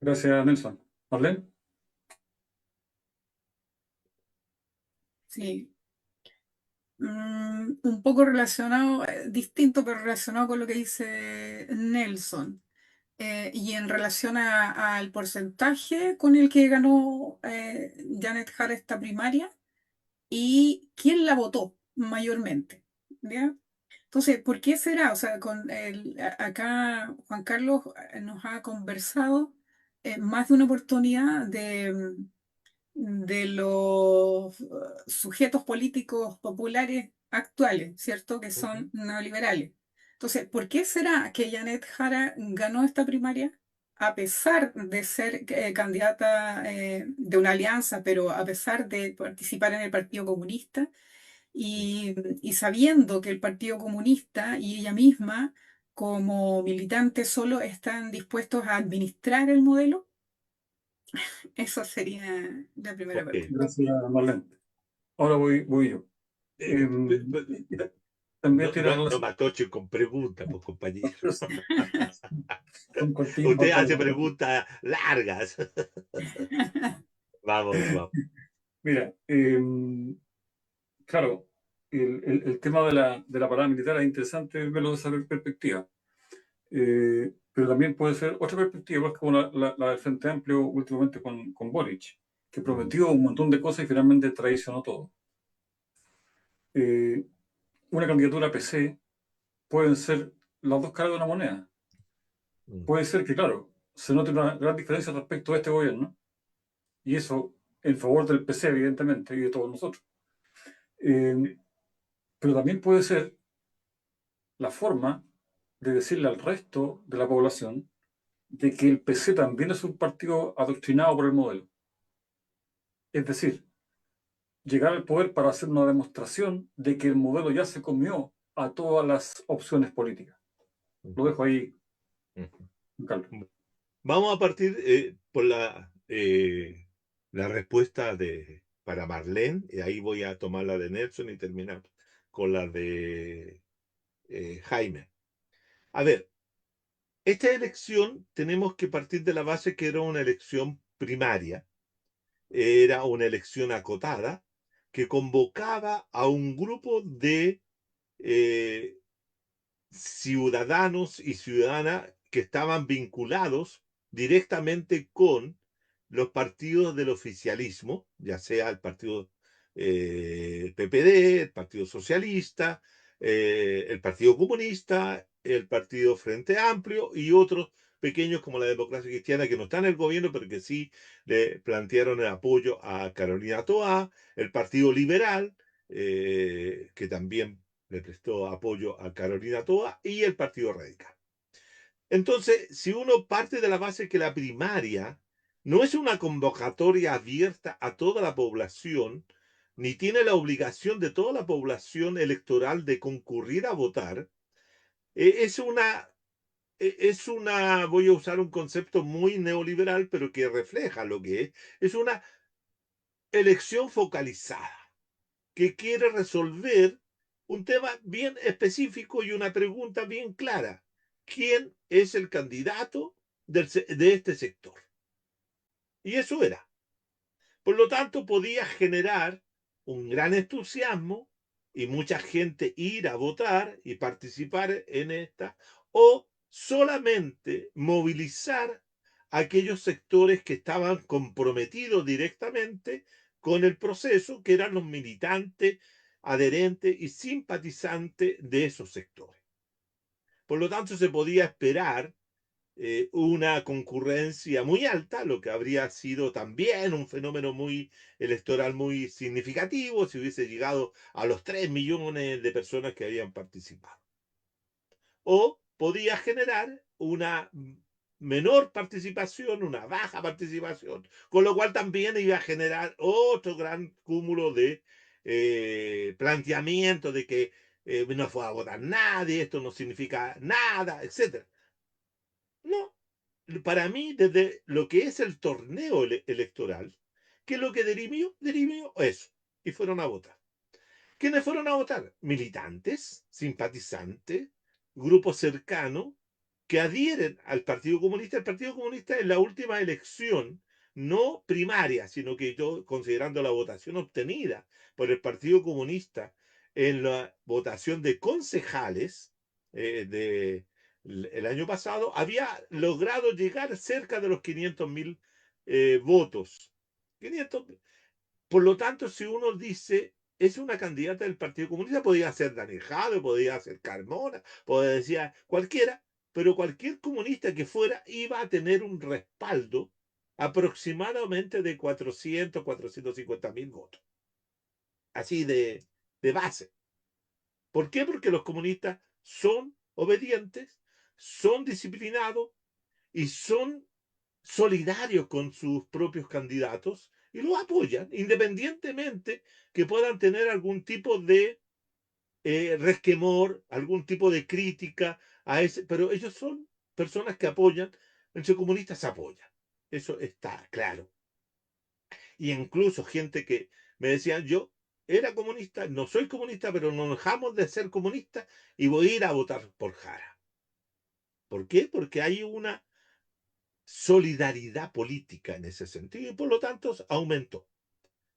Gracias, Nelson. Marlene. Sí, Un poco relacionado, distinto, pero relacionado con lo que dice Nelson. Y en relación al porcentaje con el que ganó Janet Jara esta primaria y quién la votó mayormente. ¿Ya? Entonces, ¿por qué será? O sea, acá Juan Carlos nos ha conversado más de una oportunidad de los sujetos políticos populares actuales, ¿cierto? Que son neoliberales. Entonces, ¿por qué será que Janet Jara ganó esta primaria? A pesar de ser candidata de una alianza, pero a pesar de participar en el Partido Comunista y sabiendo que el Partido Comunista y ella misma, como militante, solo están dispuestos a administrar el modelo. Eso sería la primera Ok. parte. Gracias, Marlene. Ahora voy yo. También tiene No relación. me atoche con preguntas, pues, compañero. Son cortitas, Usted Juan hace Carlos. preguntas largas. Vamos, vamos. Mira, claro, el tema de la parada militar es interesante verlo desde esa perspectiva. Pero también puede ser otra perspectiva, pues, como la del Frente Amplio últimamente con Boric, que prometió un montón de cosas y finalmente traicionó todo. Una candidatura PC pueden ser las dos caras de una moneda. Puede ser que, claro, se note una gran diferencia respecto a este gobierno, y eso en favor del PC, evidentemente, y de todos nosotros. Pero también puede ser la forma de decirle al resto de la población de que el PC también es un partido adoctrinado por el modelo. Es decir, llegar al poder para hacer una demostración de que el modelo ya se comió a todas las opciones políticas. Lo dejo ahí, Carlos. Vamos a partir por la respuesta para Marlene, y ahí voy a tomar la de Nelson y terminar con la de Jaime. A ver, esta elección tenemos que partir de la base que era una elección primaria, era una elección acotada que convocaba a un grupo de eh, ciudadanos y ciudadanas que estaban vinculados directamente con los partidos del oficialismo, ya sea el partido PPD, el Partido Socialista, el Partido Comunista, el Partido Frente Amplio y otros pequeños como la Democracia Cristiana que no están en el gobierno, pero que sí le plantearon el apoyo a Carolina Toá, el Partido Liberal, que también le prestó apoyo a Carolina Toa y el Partido Radical. Entonces, si uno parte de la base que la primaria no es una convocatoria abierta a toda la población, ni tiene la obligación de toda la población electoral de concurrir a votar, es una, voy a usar un concepto muy neoliberal, pero que refleja lo que es una elección focalizada que quiere resolver un tema bien específico y una pregunta bien clara. ¿Quién es el candidato de este sector? Y eso era. Por lo tanto, podía generar un gran entusiasmo y mucha gente ir a votar y participar en esta, o solamente movilizar a aquellos sectores que estaban comprometidos directamente con el proceso, que eran los militantes, adherentes y simpatizantes de esos sectores. Por lo tanto, se podía esperar una concurrencia muy alta, lo que habría sido también un fenómeno muy electoral muy significativo si hubiese llegado a los 3 millones de personas que habían participado. O podía generar una menor participación, una baja participación, con lo cual también iba a generar otro gran cúmulo de planteamiento de que no fue a votar nadie, esto no significa nada, etc. No, para mí, desde lo que es el torneo electoral, ¿qué es lo que dirimió? Dirimió eso. Y fueron a votar. ¿Quiénes fueron a votar? Militantes, simpatizantes, grupos cercanos que adhieren al Partido Comunista. El Partido Comunista en la última elección, no primaria, sino que yo, considerando la votación obtenida por el Partido Comunista en la votación de concejales el año pasado, había logrado llegar cerca de los 500.000 votos. 500. Por lo tanto, si uno dice, es una candidata del Partido Comunista, podía ser Danejado, podía ser Carmona, podía decir cualquiera, pero cualquier comunista que fuera iba a tener un respaldo aproximadamente de 450.000 votos. Así de base. ¿Por qué? Porque los comunistas son obedientes, son disciplinados y son solidarios con sus propios candidatos y los apoyan, independientemente que puedan tener algún tipo de resquemor, algún tipo de crítica a ese, pero ellos son personas que apoyan, entre comunistas apoyan. Eso está claro. Y incluso gente que me decían, yo era comunista, no soy comunista, pero no dejamos de ser comunistas y voy a ir a votar por Jara. ¿Por qué? Porque hay una solidaridad política en ese sentido y por lo tanto aumentó.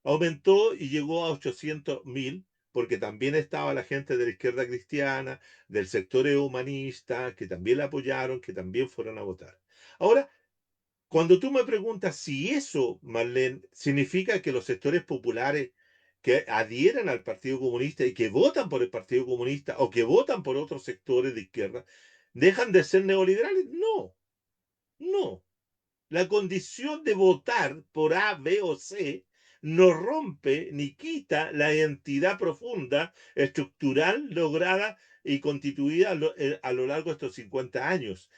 Aumentó y llegó a 800.000 porque también estaba la gente de la izquierda cristiana, del sector humanista, que también la apoyaron, que también fueron a votar. Ahora, cuando tú me preguntas si eso, Marlene, significa que los sectores populares que adhieren al Partido Comunista y que votan por el Partido Comunista o que votan por otros sectores de izquierda, dejan de ser neoliberales, no, no. La condición de votar por A, B o C no rompe ni quita la identidad profunda, estructural, lograda y constituida a lo largo de estos 50 años.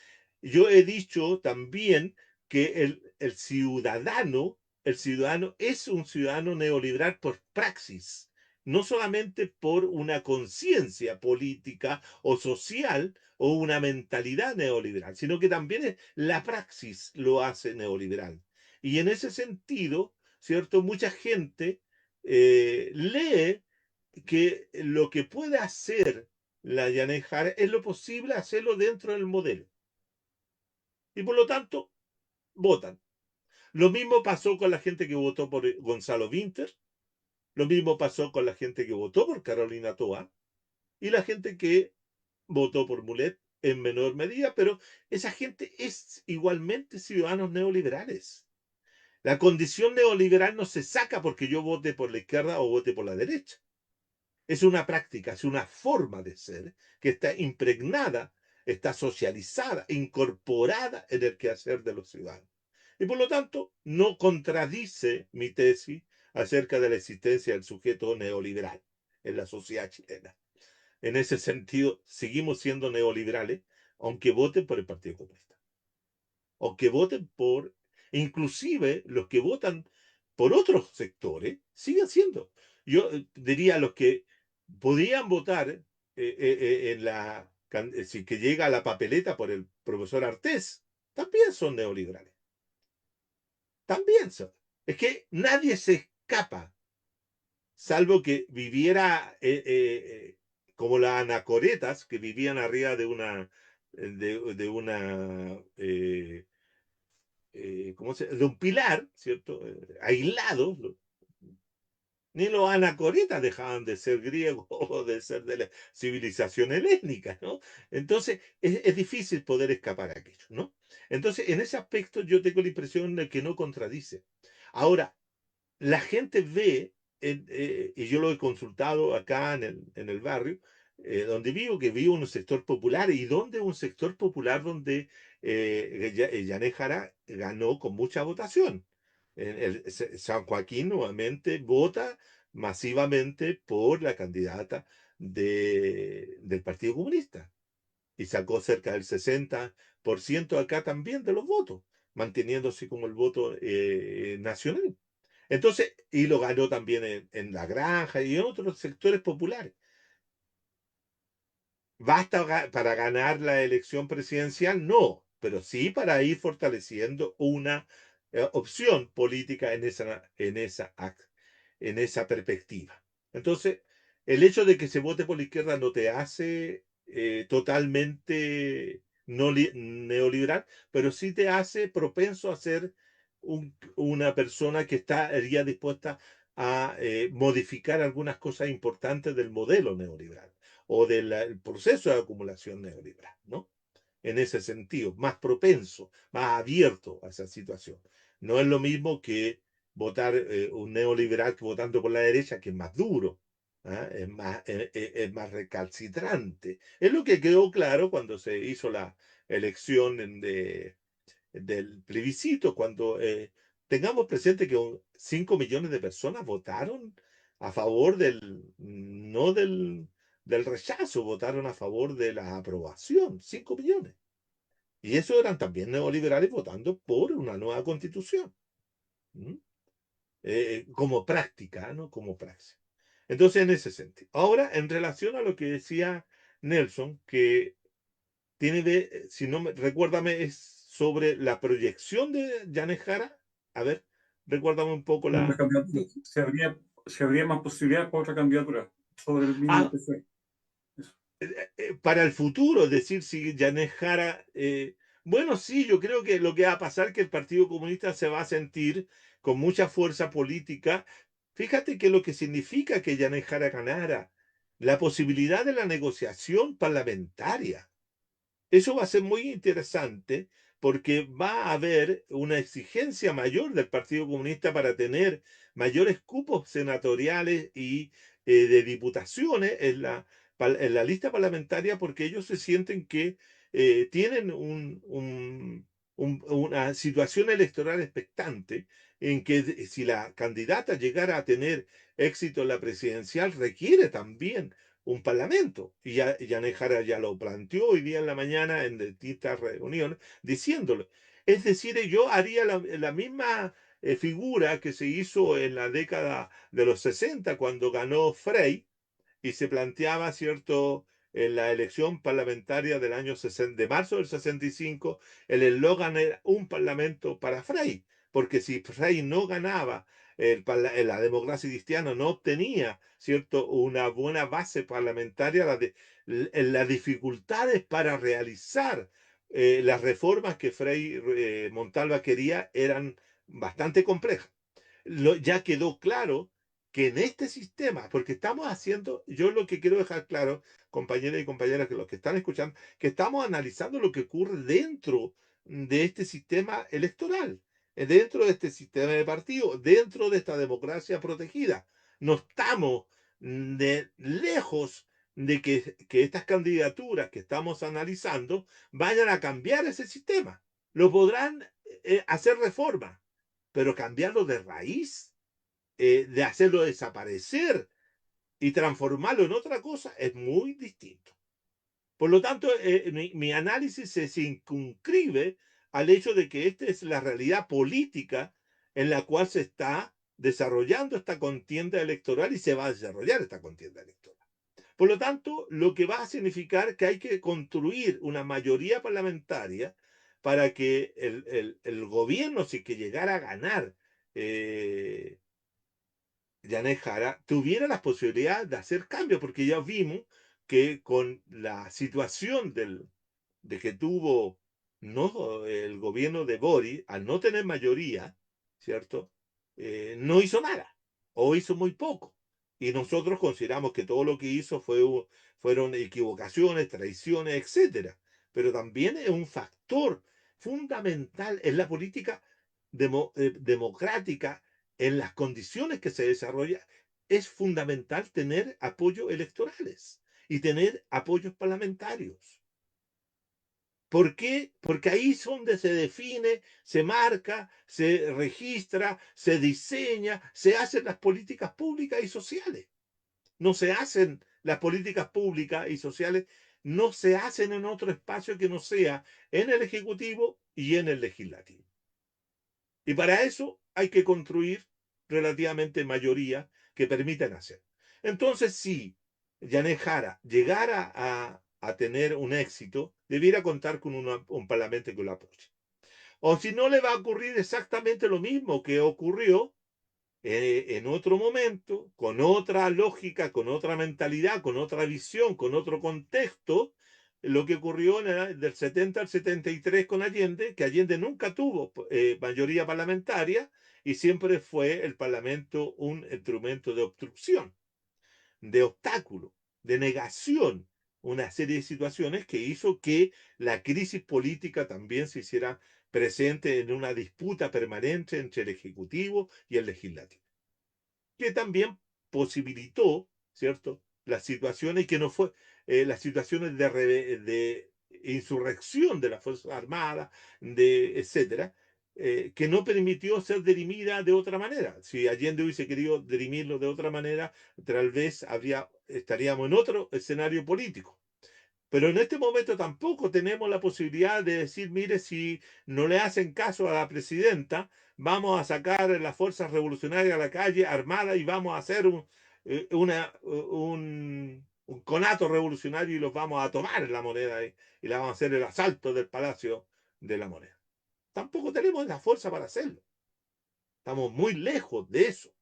Yo he dicho también que el ciudadano es un ciudadano neoliberal por praxis, no solamente por una conciencia política o social o una mentalidad neoliberal, sino que también la praxis lo hace neoliberal. Y en ese sentido, ¿cierto? Mucha gente lee que lo que puede hacer la Janet Jara es lo posible hacerlo dentro del modelo. Y por lo tanto, votan. Lo mismo pasó con la gente que votó por Gonzalo Winter, lo mismo pasó con la gente que votó por Carolina Toa y la gente que votó por Mulet en menor medida, pero esa gente es igualmente ciudadanos neoliberales. La condición neoliberal no se saca porque yo vote por la izquierda o vote por la derecha. Es una práctica, es una forma de ser que está impregnada, está socializada, incorporada en el quehacer de los ciudadanos. Y por lo tanto, no contradice mi tesis acerca de la existencia del sujeto neoliberal en la sociedad chilena. En ese sentido, seguimos siendo neoliberales, aunque voten por el Partido Comunista. Aunque voten por, inclusive los que votan por otros sectores, siguen siendo. Yo diría los que podían votar en si que llega a la papeleta por el profesor Artés, también son neoliberales. También son. Es que nadie se escapa, salvo que viviera como las anacoretas que vivían arriba de una de un pilar, ¿cierto? Aislados. Ni los anacoretas dejaban de ser griegos o de ser de la civilización helénica, ¿no? Entonces, es difícil poder escapar a aquello, ¿no? Entonces, en ese aspecto yo tengo la impresión de que no contradice. Ahora, la gente ve, y yo lo he consultado acá en el barrio, donde vivo, que vivo en un sector popular, y donde un sector popular donde Janet Jara ganó con mucha votación. San Joaquín nuevamente vota masivamente por la candidata del Partido Comunista y sacó cerca del 60% acá también de los votos, manteniéndose como el voto nacional. Entonces, y lo ganó también en La Granja y en otros sectores populares. ¿Basta para ganar la elección presidencial? No, pero sí para ir fortaleciendo una opción política en esa perspectiva. Entonces, el hecho de que se vote por la izquierda no te hace totalmente no neoliberal, pero sí te hace propenso a ser una persona que estaría dispuesta a modificar algunas cosas importantes del modelo neoliberal o del proceso de acumulación neoliberal, ¿no? En ese sentido, más propenso, más abierto a esa situación. No es lo mismo que votar un neoliberal que votando por la derecha, que es más duro, ¿ah? Es más recalcitrante. Es lo que quedó claro cuando se hizo la elección del plebiscito, cuando tengamos presente que 5 millones de personas votaron a favor no del rechazo, votaron a favor de la aprobación, 5 millones. Y eso eran también neoliberales votando por una nueva constitución, ¿m? Como práctica, ¿no? Como praxis. Entonces, en ese sentido. Ahora, en relación a lo que decía Nelson, que si no me, recuérdame, es sobre la proyección de Janet Jara. A ver, recuérdame un poco Una la... candidatura. Sí. Si habría más posibilidades para otra candidatura sobre el mismo Ah, PC. Eso. para el futuro, es decir, si Janet Jara... bueno, sí, yo creo que lo que va a pasar es que el Partido Comunista se va a sentir con mucha fuerza política. Fíjate que lo que significa que Janet Jara ganara, la posibilidad de la negociación parlamentaria. Eso va a ser muy interesante porque va a haber una exigencia mayor del Partido Comunista para tener mayores cupos senatoriales y de diputaciones en la lista parlamentaria, porque ellos se sienten que tienen una situación electoral expectante en que si la candidata llegara a tener éxito en la presidencial requiere también un parlamento. Y Janet Jara ya lo planteó hoy día en la mañana en distintas reuniones, diciéndolo. Es decir, yo haría la misma figura que se hizo en la década de los 60 cuando ganó Frey, y se planteaba, ¿cierto?, en la elección parlamentaria del año 60, de marzo del 65, el eslogan era un parlamento para Frey, porque si Frey no ganaba, la democracia cristiana no obtenía, ¿cierto?, una buena base parlamentaria, las dificultades para realizar las reformas que Frei Montalva quería eran bastante complejas. Ya quedó claro que en este sistema, porque estamos haciendo, yo lo que quiero dejar claro, compañeras y compañeras, que los que están escuchando, que estamos analizando lo que ocurre dentro de este sistema electoral, dentro de este sistema de partido, dentro de esta democracia protegida. No estamos de lejos de que estas candidaturas que estamos analizando vayan a cambiar ese sistema. Lo podrán hacer reformas, pero cambiarlo de raíz, de hacerlo desaparecer y transformarlo en otra cosa es muy distinto. Por lo tanto, mi análisis se circunscribe al hecho de que esta es la realidad política en la cual se está desarrollando esta contienda electoral y se va a desarrollar esta contienda electoral. Por lo tanto, lo que va a significar que hay que construir una mayoría parlamentaria para que el gobierno, si que llegara a ganar Janet Jara, tuviera la posibilidad de hacer cambios, porque ya vimos que con la situación de que tuvo no el gobierno de Boric, al no tener mayoría, ¿cierto? No hizo nada, o hizo muy poco. Y nosotros consideramos que todo lo que hizo fueron equivocaciones, traiciones, etcétera. Pero también es un factor fundamental en la política democrática, en las condiciones que se desarrolla. Es fundamental tener apoyos electorales y tener apoyos parlamentarios. ¿Por qué? Porque ahí es donde se define, se marca, se registra, se diseña, se hacen las políticas públicas y sociales. No se hacen las políticas públicas y sociales, no se hacen en otro espacio que no sea en el Ejecutivo y en el Legislativo. Y para eso hay que construir relativamente mayoría que permitan hacer. Entonces, si Janet Jara llegara a tener un éxito, debiera contar con un parlamento que lo apoye. O si no, le va a ocurrir exactamente lo mismo que ocurrió en otro momento, con otra lógica, con otra mentalidad, con otra visión, con otro contexto, lo que ocurrió del 70 al 73 con Allende, que Allende nunca tuvo mayoría parlamentaria, y siempre fue el Parlamento un instrumento de obstrucción, de obstáculo, de negación, una serie de situaciones que hizo que la crisis política también se hiciera presente en una disputa permanente entre el Ejecutivo y el Legislativo, que también posibilitó, ¿cierto?, las situaciones que no fue, las situaciones de insurrección de las Fuerzas Armadas, etcétera, que no permitió ser dirimida de otra manera. Si Allende hubiese querido dirimirlo de otra manera, tal vez estaríamos en otro escenario político. Pero en este momento tampoco tenemos la posibilidad de decir, mire, si no le hacen caso a la presidenta, vamos a sacar las fuerzas revolucionarias a la calle armadas y vamos a hacer un conato revolucionario y los vamos a tomar en la moneda y le vamos a hacer el asalto del Palacio de la Moneda. Tampoco tenemos la fuerza para hacerlo. Estamos muy lejos de eso.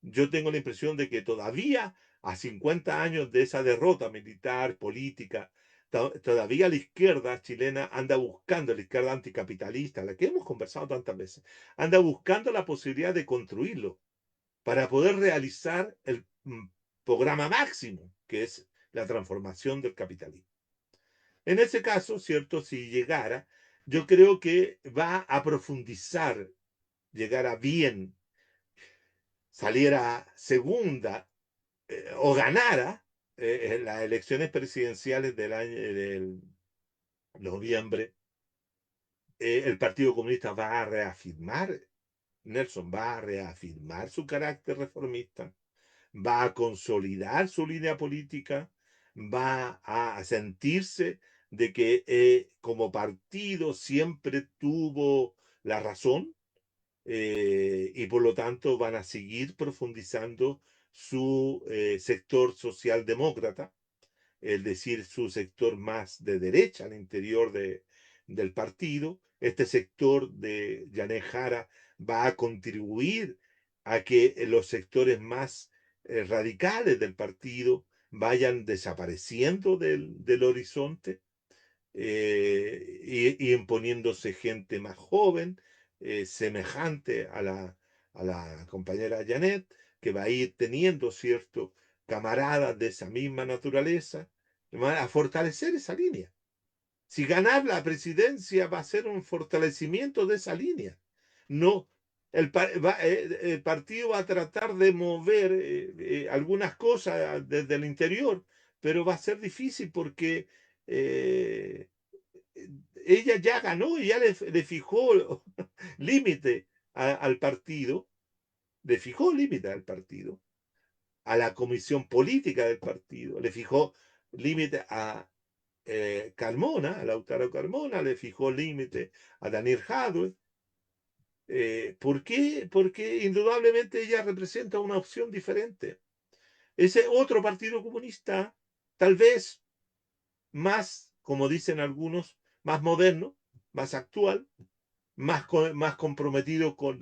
Yo tengo la impresión de que todavía, a 50 años de esa derrota militar, política, todavía la izquierda chilena anda buscando, la izquierda anticapitalista, la que hemos conversado tantas veces, anda buscando la posibilidad de construirlo para poder realizar el programa máximo, que es la transformación del capitalismo. En ese caso, ¿cierto? Si llegara, yo creo que va a profundizar, llegara bien, saliera segunda o ganara en las elecciones presidenciales del noviembre, el Partido Comunista va a reafirmar, Nelson va a reafirmar su carácter reformista, va a consolidar su línea política, va a sentirse de que como partido siempre tuvo la razón, y por lo tanto van a seguir profundizando su sector socialdemócrata, es decir, su sector más de derecha al interior del partido. Este sector de Yanez Jara va a contribuir a que los sectores más radicales del partido vayan desapareciendo del horizonte, y imponiéndose gente más joven, semejante a la compañera Janet, que va a ir teniendo, ¿cierto?, camaradas de esa misma naturaleza, van a fortalecer esa línea. Si ganar la presidencia va a ser un fortalecimiento de esa línea. No, el partido va a tratar de mover algunas cosas desde el interior, pero va a ser difícil porque eh, ella ya ganó y ya le fijó límite al partido, le fijó límite al partido, a la comisión política del partido, le fijó límite a Carmona, a Lautaro Carmona, le fijó límite a Daniel Jadwe. ¿Por qué? Porque indudablemente ella representa una opción diferente. Ese otro partido comunista, tal vez más, como dicen algunos, más moderno, más actual, más comprometido con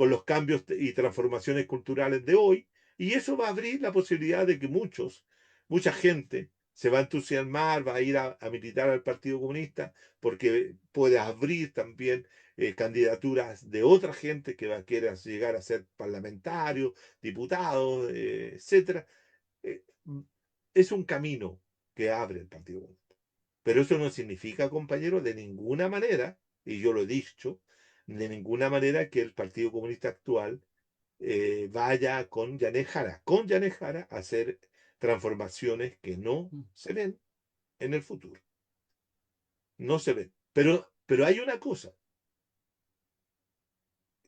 los cambios y transformaciones culturales de hoy, y eso va a abrir la posibilidad de que mucha gente se va a entusiasmar, va a ir a militar al Partido Comunista, porque puede abrir también candidaturas de otra gente que va a querer llegar a ser parlamentario, diputado, etcétera. Eh, es un camino que abre el Partido Comunista. Pero eso no significa, compañero, de ninguna manera, y yo lo he dicho, de ninguna manera que el Partido Comunista actual vaya con Yanez Jara a hacer transformaciones que no se ven en el futuro. No se ven. Pero hay una cosa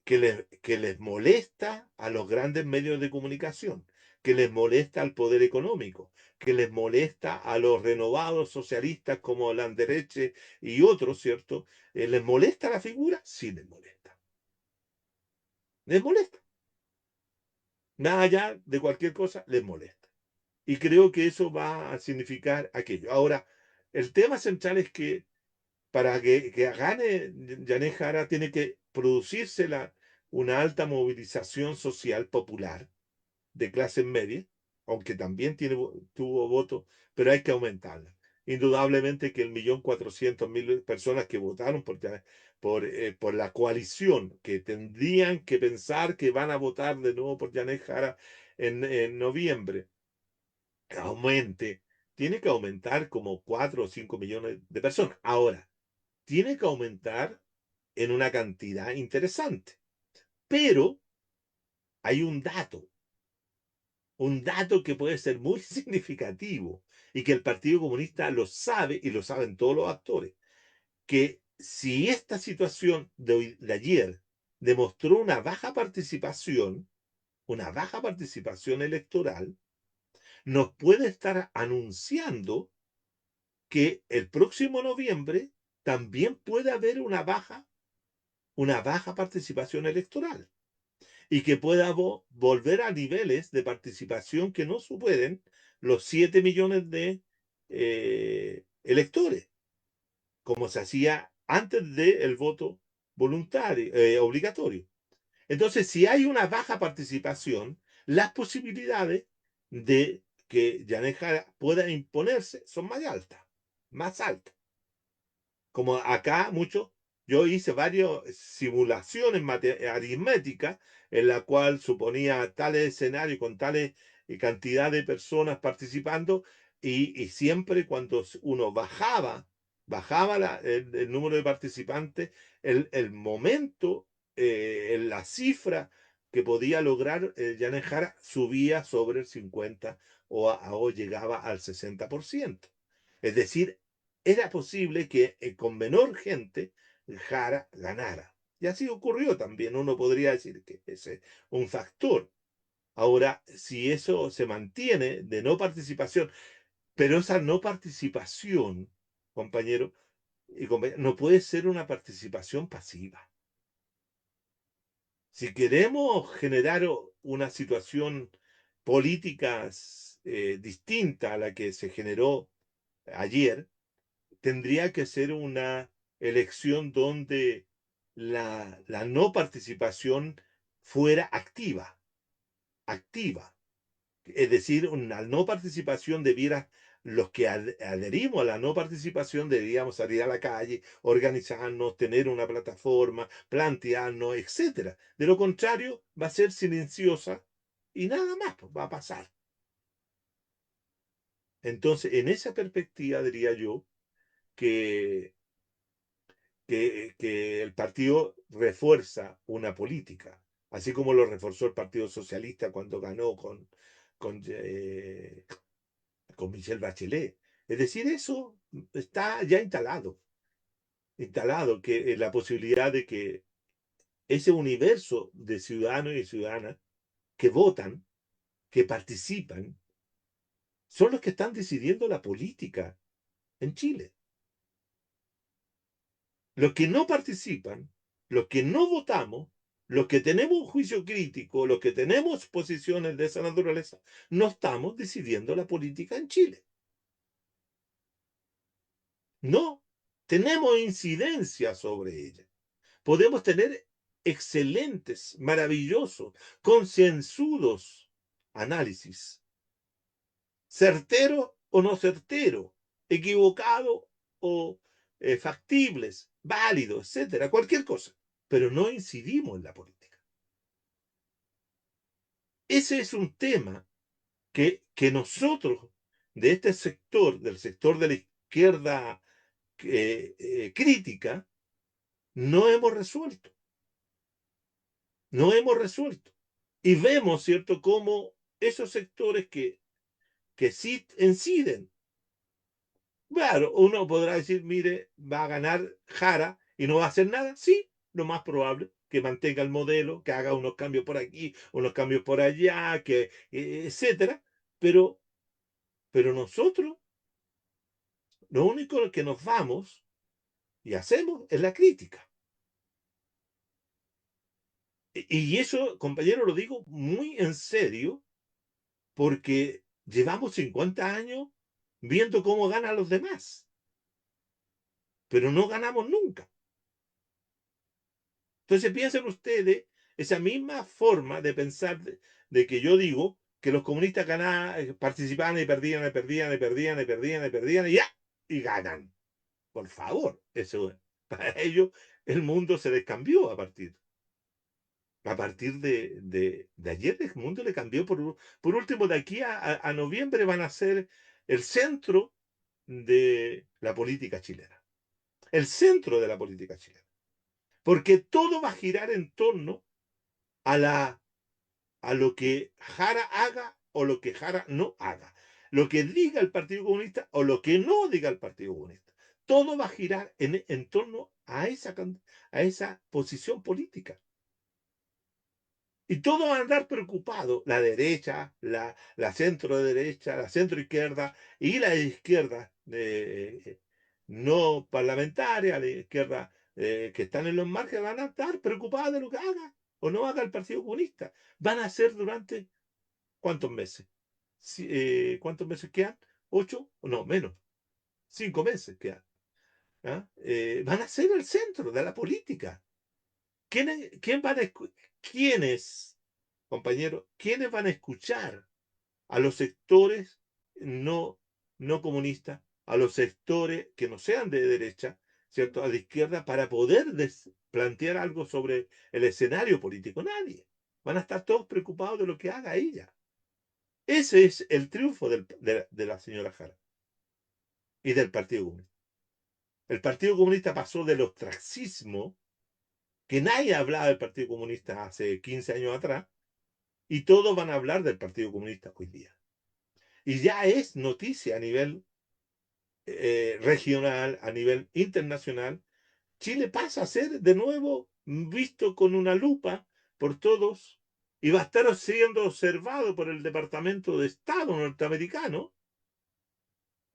que les molesta a los grandes medios de comunicación, que les molesta al poder económico, que les molesta a los renovados socialistas como Landereche y otros, ¿cierto? ¿Les molesta la figura? Sí, les molesta. Les molesta. Nada allá de cualquier cosa, les molesta. Y creo que eso va a significar aquello. Ahora, el tema central es que para que gane Yanez Jara tiene que producirse una alta movilización social popular de clase media, aunque también tuvo votos, pero hay que aumentarla. Indudablemente que el 1.400.000 personas que votaron por por la coalición, que tendrían que pensar que van a votar de nuevo por Janet Jara en noviembre, aumente, tiene que aumentar como 4 o 5 millones de personas. Ahora, tiene que aumentar en una cantidad interesante. Pero hay un dato que puede ser muy significativo y que el Partido Comunista lo sabe y lo saben todos los actores, que si esta situación de ayer demostró una baja participación electoral, nos puede estar anunciando que el próximo noviembre también puede haber una baja participación electoral y que pueda volver a niveles de participación que no superen los 7 millones de electores, como se hacía antes del voto voluntario, obligatorio. Entonces, si hay una baja participación, las posibilidades de que Janet Jara pueda imponerse son más altas, más altas. Como acá mucho, yo hice varias simulaciones aritméticas en la cual suponía tales escenarios con tales cantidad de personas participando y siempre cuando uno bajaba el número de participantes, el momento, la cifra que podía lograr Janet Jara subía sobre el 50 o llegaba al 60%. Es decir, era posible que con menor gente Jara ganara. Y así ocurrió también. Uno podría decir que ese es un factor. Ahora, si eso se mantiene de no participación, pero esa no participación, compañero y compañera, no puede ser una participación pasiva. Si queremos generar una situación política distinta a la que se generó ayer, tendría que ser una elección donde la no participación fuera activa. Es decir, una no participación debiera, los que adherimos a la no participación deberíamos salir a la calle, organizarnos, tener una plataforma, plantearnos, etcétera. De lo contrario, va a ser silenciosa y nada más pues, va a pasar. Entonces, en esa perspectiva diría yo que que el partido refuerza una política, así como lo reforzó el Partido Socialista cuando ganó con, eh, con Michelle Bachelet. Es decir, eso está ya instalado que la posibilidad de que ese universo de ciudadanos y ciudadanas que votan, que participan, son los que están decidiendo la política en Chile. Los que no participan, los que no votamos, los que tenemos un juicio crítico, los que tenemos posiciones de esa naturaleza, no estamos decidiendo la política en Chile. No, tenemos incidencia sobre ella. Podemos tener excelentes, maravillosos, concienzudos análisis, certero o no certero, equivocado o factibles, válidos, etcétera, cualquier cosa, pero no incidimos en la política. Ese es un tema que nosotros, de este sector, del sector de la izquierda crítica, no hemos resuelto. No hemos resuelto. Y vemos, ¿cierto?, cómo esos sectores que sí inciden. Claro, uno podrá decir, mire, va a ganar Jara y no va a hacer nada. Sí, lo más probable, que mantenga el modelo, que haga unos cambios por aquí, unos cambios por allá, que, etcétera. Pero nosotros, lo único que nos vamos y hacemos es la crítica. Y eso, compañero, lo digo muy en serio, porque llevamos 50 años viendo cómo ganan los demás, pero no ganamos nunca. Entonces piensen ustedes esa misma forma de pensar de que yo digo que los comunistas ganaban, participaban y perdían, y perdían, y perdían, y perdían, y perdían, y ya, y ganan. Por favor, eso para ellos el mundo se les cambió a partir de ayer. El mundo le cambió. Por último, de aquí a noviembre van a ser el centro de la política chilena. El centro de la política chilena. Porque todo va a girar en torno a lo que Jara haga o lo que Jara no haga. Lo que diga el Partido Comunista o lo que no diga el Partido Comunista. Todo va a girar en torno a esa posición política. Y todos van a andar preocupados, la derecha, la centro derecha, la centro izquierda y la izquierda no parlamentaria, la izquierda que están en los márgenes, van a estar preocupadas de lo que haga o no haga el Partido Comunista. Van a ser durante ¿cuántos meses? ¿Cuántos meses quedan? ¿8? No, menos. 5 meses quedan. ¿Ah? Van a ser el centro de la política. ¿Quién van a ¿Quiénes, compañeros, quiénes van a escuchar a los sectores no, no comunistas, a los sectores que no sean de derecha, ¿cierto? A la izquierda, para poder plantear algo sobre el escenario político? Nadie. Van a estar todos preocupados de lo que haga ella. Ese es el triunfo de la señora Jara y del Partido Comunista. El Partido Comunista pasó del ostracismo, que nadie hablaba del Partido Comunista hace 15 años atrás, y todos van a hablar del Partido Comunista hoy día. Y ya es noticia a nivel regional, a nivel internacional. Chile pasa a ser de nuevo visto con una lupa por todos y va a estar siendo observado por el Departamento de Estado norteamericano,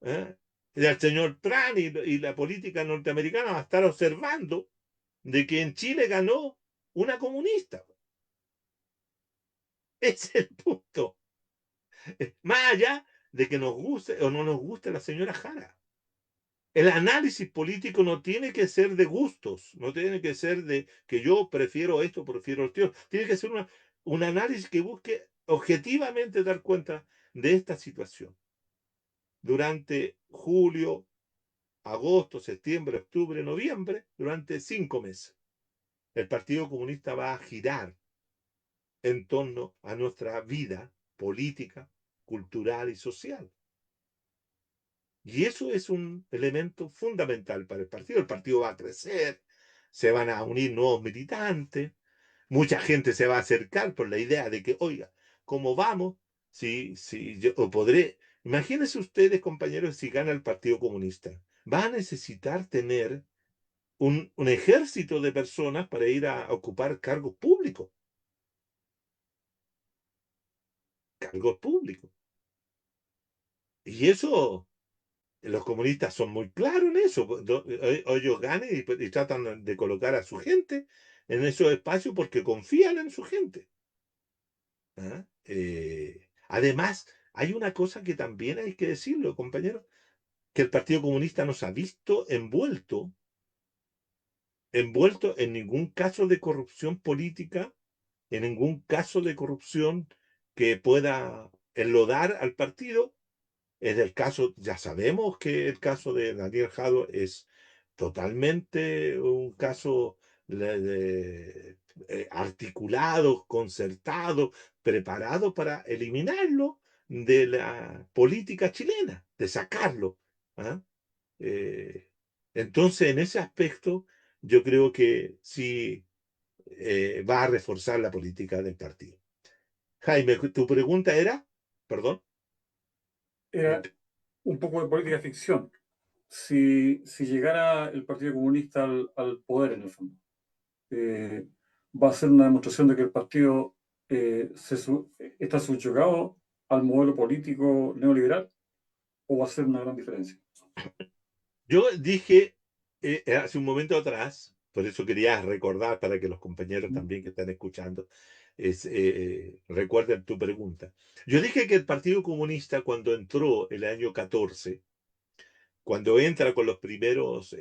¿eh? Y el señor Trump y la política norteamericana va a estar observando de que en Chile ganó una comunista. Ese es el punto. Más allá de que nos guste o no nos guste la señora Jara. El análisis político no tiene que ser de gustos, no tiene que ser de que yo prefiero esto, prefiero esto. Tiene que ser un análisis que busque objetivamente dar cuenta de esta situación. Durante julio, agosto, septiembre, octubre, noviembre, durante 5 meses, el Partido Comunista va a girar en torno a nuestra vida política, cultural y social. Y eso es un elemento fundamental para el partido. El partido va a crecer, se van a unir nuevos militantes, mucha gente se va a acercar por la idea de que, oiga, ¿cómo vamos? Si yo podré. Imagínense ustedes, compañeros, si gana el Partido Comunista. Va a necesitar tener un ejército de personas para ir a ocupar cargos públicos. Cargos públicos. Y eso, los comunistas son muy claros en eso. Ellos ganan y tratan de colocar a su gente en esos espacios porque confían en su gente. ¿Ah? Además, hay una cosa que también hay que decirlo, compañeros, que el Partido Comunista no se ha visto envuelto en ningún caso de corrupción política, en ningún caso de corrupción que pueda enlodar al partido. En el caso, ya sabemos que el caso de Daniel Jadot es totalmente un caso articulado, concertado, preparado para eliminarlo de la política chilena, de sacarlo. ¿Ah? Eh, entonces, en ese aspecto, yo creo que sí va a reforzar la política del partido. Jaime, tu pregunta era, perdón. Era un poco de política ficción. Si llegara el Partido Comunista al poder, en el fondo, va a ser una demostración de que el partido está subyugado al modelo político neoliberal, o va a ser una gran diferencia. Yo dije hace un momento atrás, por eso quería recordar para que los compañeros también que están escuchando recuerden tu pregunta. Yo dije que el Partido Comunista cuando entró el año 14, cuando entra con los primeros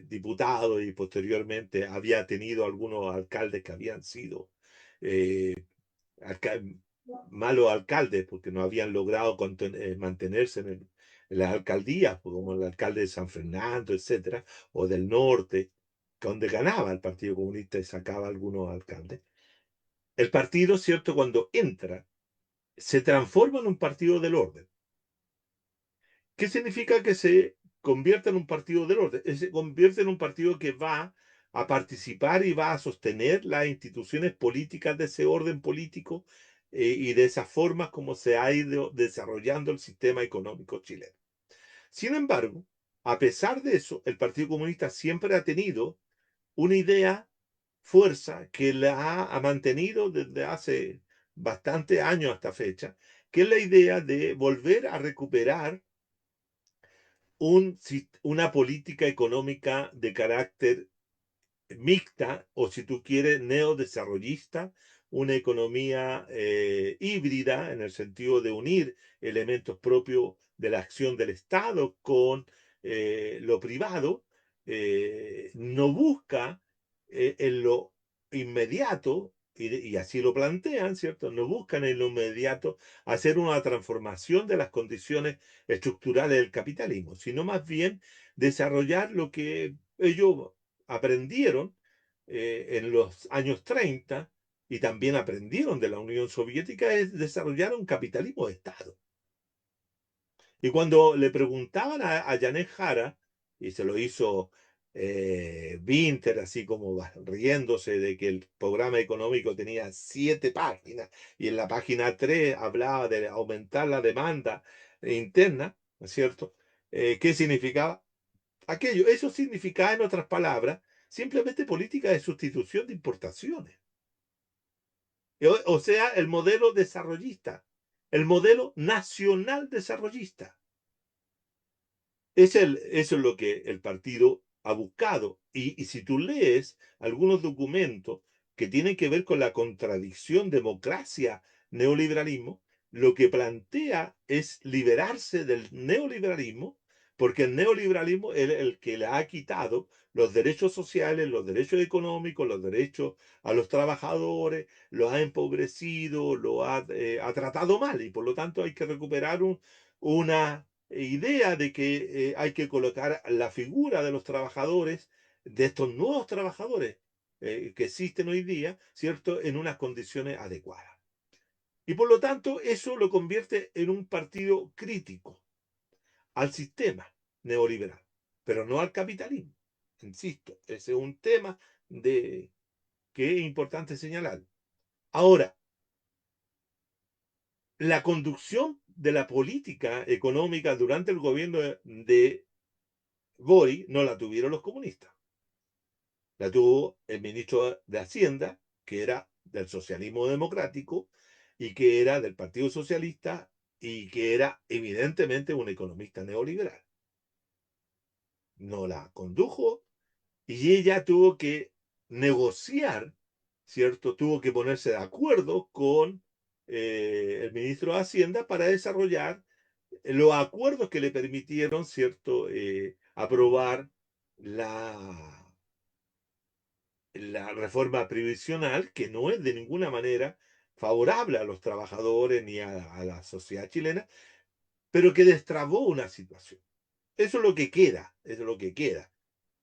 diputados y posteriormente había tenido algunos alcaldes que habían sido eh, alca malos alcaldes porque no habían logrado mantenerse en las alcaldías, como el alcalde de San Fernando, etcétera, o del norte. donde ganaba el Partido Comunista y sacaba algunos alcaldes, el partido, ¿cierto?, cuando entra, se transforma en un partido del orden. ¿Qué significa que se convierta en un partido del orden? Se convierte en un partido que va a participar y va a sostener las instituciones políticas de ese orden político y de esas formas como se ha ido desarrollando el sistema económico chileno. Sin embargo, a pesar de eso, el Partido Comunista siempre ha tenido una idea, fuerza, que la ha mantenido desde hace bastantes años hasta fecha, que es la idea de volver a recuperar una política económica de carácter mixta, o si tú quieres, neodesarrollista, una economía híbrida en el sentido de unir elementos propios de la acción del Estado con lo privado. No busca en lo inmediato, y así lo plantean, ¿cierto? No buscan en lo inmediato hacer una transformación de las condiciones estructurales del capitalismo, sino más bien desarrollar lo que ellos aprendieron en los años 30 y también aprendieron de la Unión Soviética, es desarrollar un capitalismo de Estado. Y cuando le preguntaban a Janet Jara, y se lo hizo Winter, así como riéndose de que el programa económico tenía 7 páginas, y en la página 3 hablaba de aumentar la demanda interna, ¿no es cierto? ¿Qué significaba aquello? Eso significaba, en otras palabras, simplemente política de sustitución de importaciones. O sea, el modelo desarrollista, el modelo nacional desarrollista. Eso es lo que el partido ha buscado. Y si tú lees algunos documentos que tienen que ver con la contradicción democracia-neoliberalismo, lo que plantea es liberarse del neoliberalismo, porque el neoliberalismo es el que le ha quitado los derechos sociales, los derechos económicos, los derechos a los trabajadores, lo ha empobrecido, ha tratado mal, y por lo tanto hay que recuperar una idea de que hay que colocar la figura de los trabajadores, de estos nuevos trabajadores que existen hoy día, ¿cierto?, en unas condiciones adecuadas. Y por lo tanto, eso lo convierte en un partido crítico al sistema neoliberal, pero no al capitalismo. Insisto, ese es un tema que es importante señalar. Ahora, la conducción de la política económica durante el gobierno de Boric no la tuvieron los comunistas. La tuvo el ministro de Hacienda, que era del socialismo democrático y que era del Partido Socialista y que era evidentemente un economista neoliberal. No la condujo y ella tuvo que negociar, ¿cierto? Tuvo que ponerse de acuerdo con el ministro de Hacienda para desarrollar los acuerdos que le permitieron, ¿cierto?, aprobar la reforma previsional, que no es de ninguna manera favorable a los trabajadores ni a la sociedad chilena, pero que destrabó una situación. Eso es lo que queda, eso es lo que queda.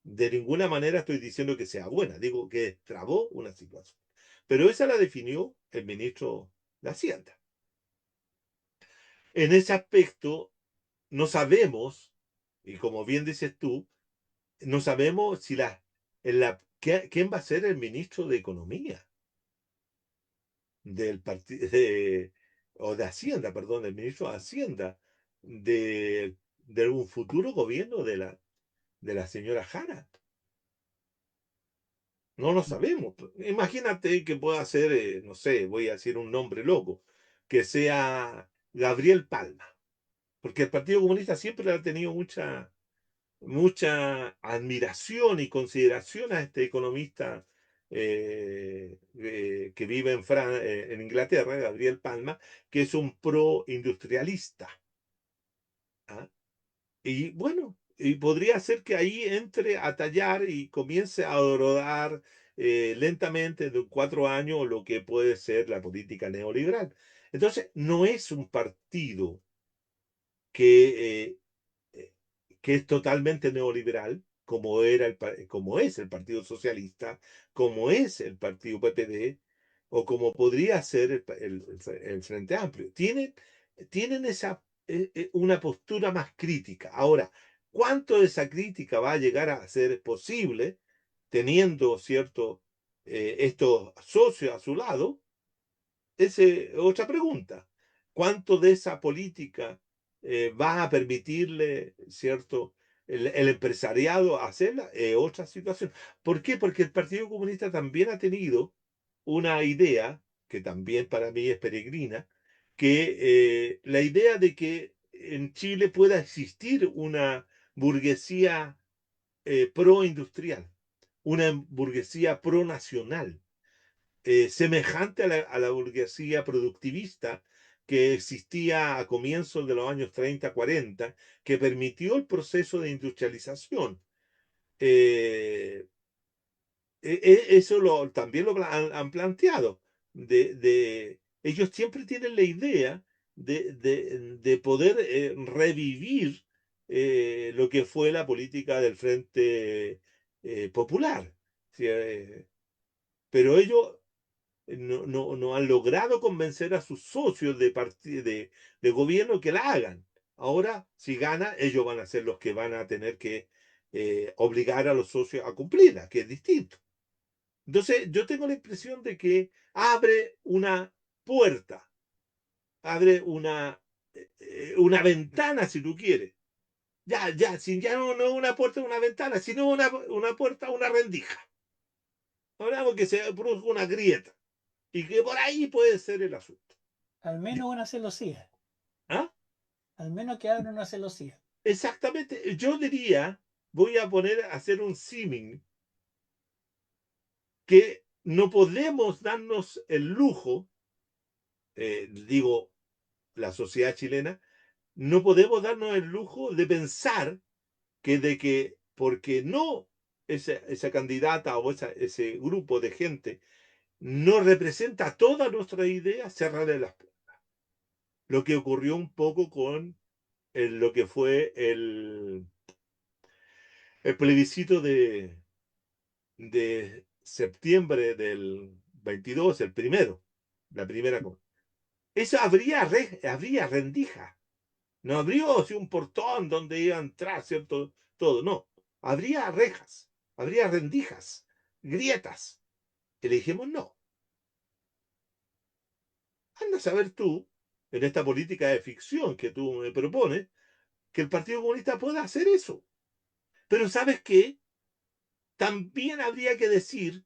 De ninguna manera estoy diciendo que sea buena, digo que destrabó una situación. Pero esa la definió el ministro de Hacienda. En ese aspecto, no sabemos, y como bien dices tú, no sabemos si quién va a ser el ministro de Economía del partido o de Hacienda, perdón, el ministro de Hacienda de un futuro gobierno de la señora Jara. No lo sabemos. Imagínate que pueda ser, no sé, voy a decir un nombre loco, que sea Gabriel Palma, porque el Partido Comunista siempre le ha tenido mucha admiración y consideración a este economista que vive en Inglaterra, Gabriel Palma, que es un pro-industrialista. ¿Ah? Y bueno, y podría ser que ahí entre a tallar y comience a rodar lentamente de 4 años lo que puede ser la política neoliberal. Entonces, no es un partido que, eh, que es totalmente neoliberal, como como es el Partido Socialista, como es el Partido PPD, o como podría ser el Frente Amplio. Tienen una postura más crítica. Ahora, ¿cuánto de esa crítica va a llegar a ser posible teniendo, cierto, estos socios a su lado? Esa es otra pregunta. ¿Cuánto de esa política va a permitirle, cierto, el empresariado hacerla? Otra situación. ¿Por qué? Porque el Partido Comunista también ha tenido una idea, que también para mí es peregrina, que la idea de que en Chile pueda existir una burguesía pro-industrial, una burguesía pro-nacional, semejante a la burguesía productivista que existía a comienzos de los años 30, 40, que permitió el proceso de industrialización. Eh, Eso también lo han planteado. Ellos siempre tienen la idea de poder revivir lo que fue la política del Frente Popular. Sí, pero ellos no han logrado convencer a sus socios de gobierno que la hagan. Ahora, si gana, ellos van a ser los que van a tener que obligar a los socios a cumplirla, que es distinto. Entonces, yo tengo la impresión de que abre una puerta, abre una ventana, si tú quieres. Ya no una puerta, una ventana, sino una puerta, una rendija. Hablamos que se produzca una grieta y que por ahí puede ser el asunto. Al menos una celosía. ¿Ah? Al menos que abra una celosía. Exactamente, yo diría, voy a hacer un símil, que no podemos darnos el lujo, digo, la sociedad chilena, no podemos darnos el lujo de pensar que porque no esa candidata o ese grupo de gente no representa todas nuestras ideas, cerrarle las puertas. Lo que ocurrió un poco con lo que fue el plebiscito de septiembre del 22, el primero, la primera cosa. Eso habría rendija. No habría así un portón donde iba a entrar, ¿cierto? Todo, no. Habría rejas, habría rendijas, grietas. Y le dijimos no. Anda a saber tú, en esta política de ficción que tú me propones, que el Partido Comunista pueda hacer eso. Pero ¿sabes qué? También habría que decir,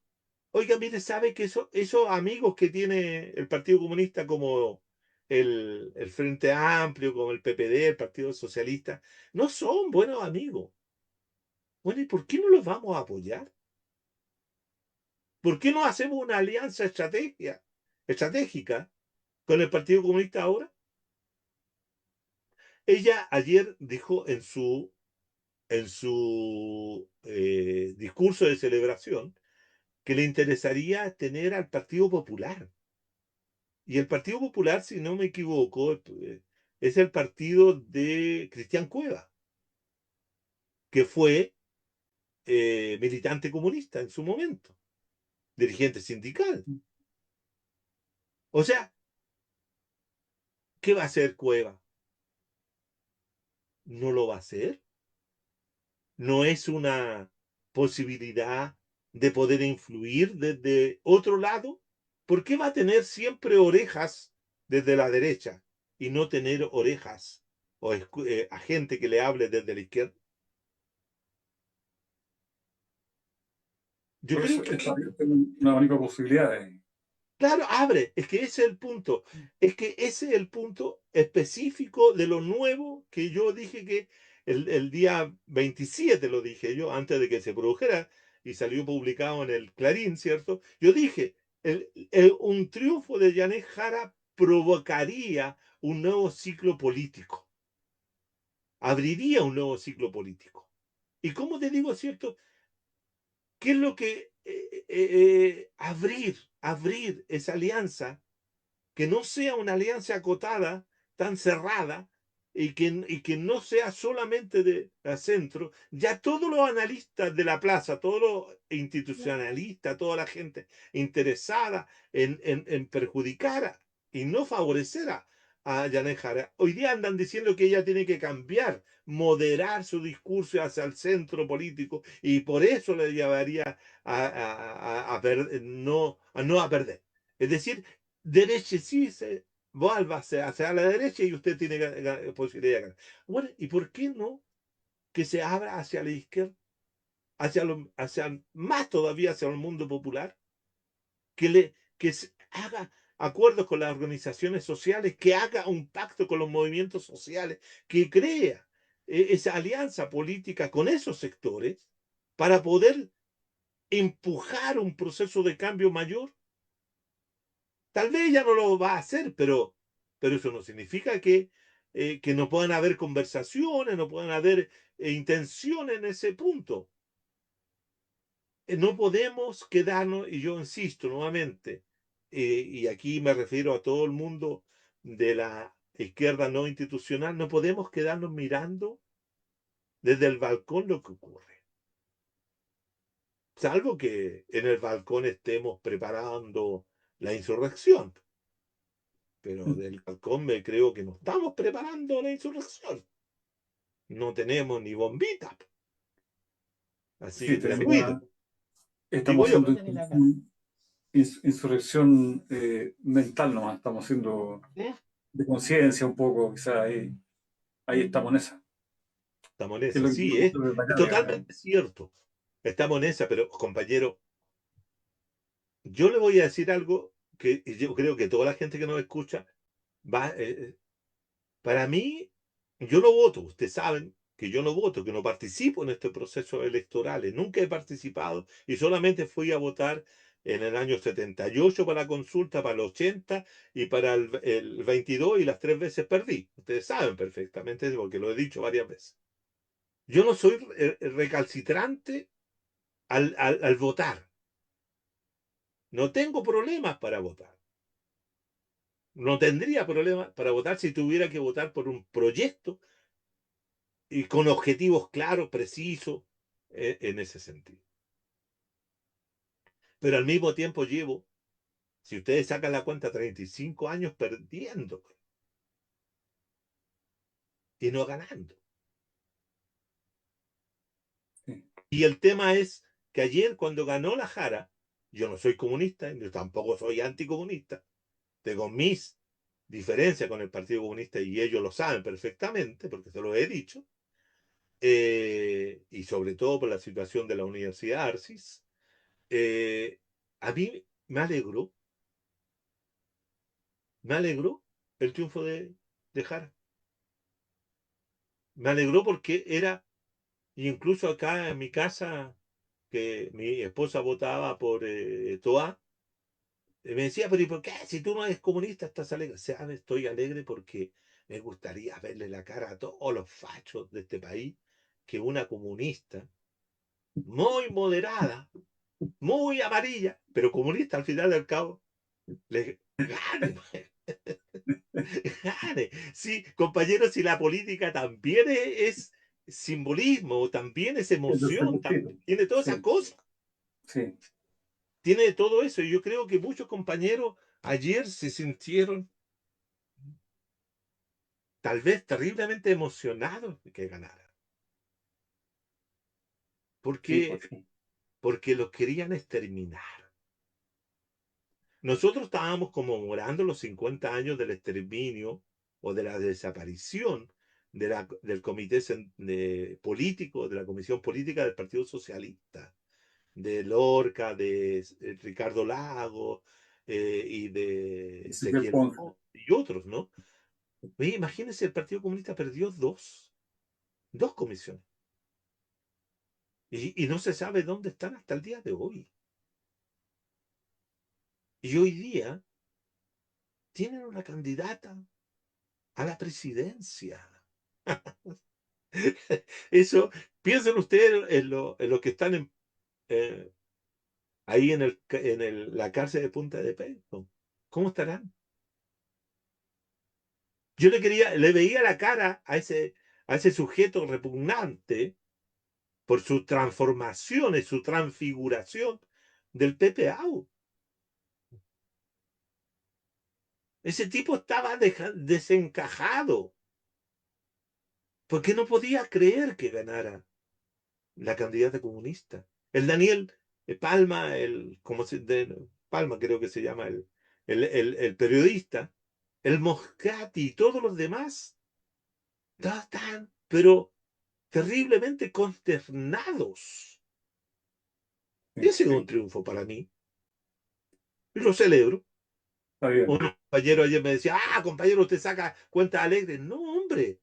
oiga, mire, ¿sabe que esos amigos que tiene el Partido Comunista como el Frente Amplio, como el PPD, el Partido Socialista, no son buenos amigos? Bueno, ¿y por qué no los vamos a apoyar? ¿Por qué no hacemos una alianza estratégica con el Partido Comunista ahora? Ella ayer dijo en su discurso de celebración que le interesaría tener al Partido Popular. Y el Partido Popular, si no me equivoco, es el partido de Cristian Cueva, que fue militante comunista en su momento, dirigente sindical. O sea, ¿qué va a hacer Cueva? ¿No lo va a hacer? ¿No es una posibilidad de poder influir desde otro lado? ¿Por qué va a tener siempre orejas desde la derecha y no tener orejas o a gente que le hable desde la izquierda? Yo Por creo eso que, está abierto un abanico de posibilidades. claro, abre, es que ese es el punto, es que ese es el punto específico de lo nuevo que yo dije que el día 27 lo dije yo, antes de que se produjera y salió publicado en el Clarín, ¿cierto? Yo dije, un triunfo de Janet Jara provocaría un nuevo ciclo político, abriría un nuevo ciclo político. ¿Y cómo te digo, cierto? ¿Qué es lo que abrir esa alianza, que no sea una alianza acotada, tan cerrada, y que no sea solamente de centro, ya todos los analistas de la plaza, todos los institucionalistas, toda la gente interesada en perjudicar y no favorecer a Janet Jara, hoy día andan diciendo que ella tiene que cambiar, moderar su discurso hacia el centro político y por eso le llevaría no a perder. Es decir, derecha sí se vuelva hacia la derecha y usted tiene posibilidad de ganar. Bueno, ¿y por qué no que se abra hacia la izquierda, hacia más todavía hacia el mundo popular, que haga acuerdos con las organizaciones sociales, que haga un pacto con los movimientos sociales, que crea esa alianza política con esos sectores para poder empujar un proceso de cambio mayor? Tal vez ella no lo va a hacer, pero eso no significa que no puedan haber conversaciones, no puedan haber intenciones en ese punto. No podemos quedarnos, y yo insisto nuevamente, y aquí me refiero a todo el mundo de la izquierda no institucional, no podemos quedarnos mirando desde el balcón lo que ocurre. Salvo que en el balcón estemos preparando la insurrección. Pero del balcón me creo que no estamos preparando la insurrección. No tenemos ni bombita. Así Sí, que tenemos cuide. Digo estamos yo. haciendo Boten en la cara. insurrección mental nomás, estamos haciendo de conciencia un poco, quizás ahí estamos en esa. Estamos en Que es esa. lo que Sí, quiero es destacar, digamos. totalmente cierto. Estamos en esa, pero compañero, yo le voy a decir algo que yo creo que toda la gente que nos escucha va, para mí, yo no voto, ustedes saben que yo no voto, que no participo en estos procesos electorales, nunca he participado y solamente fui a votar en el año 78 para la consulta, para el 80 y para el 22 y las 3 veces perdí. Ustedes saben perfectamente eso porque lo he dicho varias veces. Yo no soy recalcitrante al votar. No tengo problemas para votar. No tendría problemas para votar si tuviera que votar por un proyecto y con objetivos claros, precisos, en ese sentido. Pero al mismo tiempo llevo, si ustedes sacan la cuenta, 35 años perdiendo y no ganando. Sí. Y el tema es que ayer cuando ganó la Jara, yo no soy comunista, yo tampoco soy anticomunista, tengo mis diferencias con el Partido Comunista y ellos lo saben perfectamente, porque se lo he dicho, y sobre todo por la situación de la Universidad Arcis, a mí me alegró el triunfo de Jara. Me alegró porque era, incluso acá en mi casa, que mi esposa votaba por Toa, me decía, pero ¿y por qué? Si tú no eres comunista, estás alegre. ¿Sabes? Estoy alegre porque me gustaría verle la cara a todos los fachos de este país que una comunista muy moderada, muy amarilla, pero comunista al final del cabo, le gane. Gane. Sí, compañeros, si la política también es simbolismo, también es Entonces, emoción, justito. también tiene todas esas Sí, cosas, sí, tiene todo eso. Y yo creo que muchos compañeros ayer se sintieron tal vez terriblemente emocionados de que ganara, sí, por porque, fin. porque los querían exterminar. Nosotros estábamos conmemorando los 50 años del exterminio o de la desaparición del comité político, de la comisión política del Partido Socialista, de Lorca, de Ricardo Lago y de Ezequiel Ezequiel Pons. Pons y otros, ¿no? Oye, imagínense, el Partido Comunista perdió dos comisiones y no se sabe dónde están hasta el día de hoy. Y hoy día tienen una candidata a la presidencia. Eso, piensen ustedes en lo que están eh, ahí en la cárcel de Punta de Peuco. ¿Cómo estarán? Yo le veía la cara a ese sujeto repugnante por sus transformaciones, su transfiguración del Pepe Out. Ese tipo estaba desencajado, porque no podía creer que ganara la candidata comunista. El Daniel Palma, Palma creo que se llama el periodista, el Moscati y todos los demás, están, pero terriblemente consternados. Y ha sido un triunfo para mí. Y lo celebro. Está bien. Un compañero ayer me decía, compañero, usted saca cuentas alegres. No, hombre,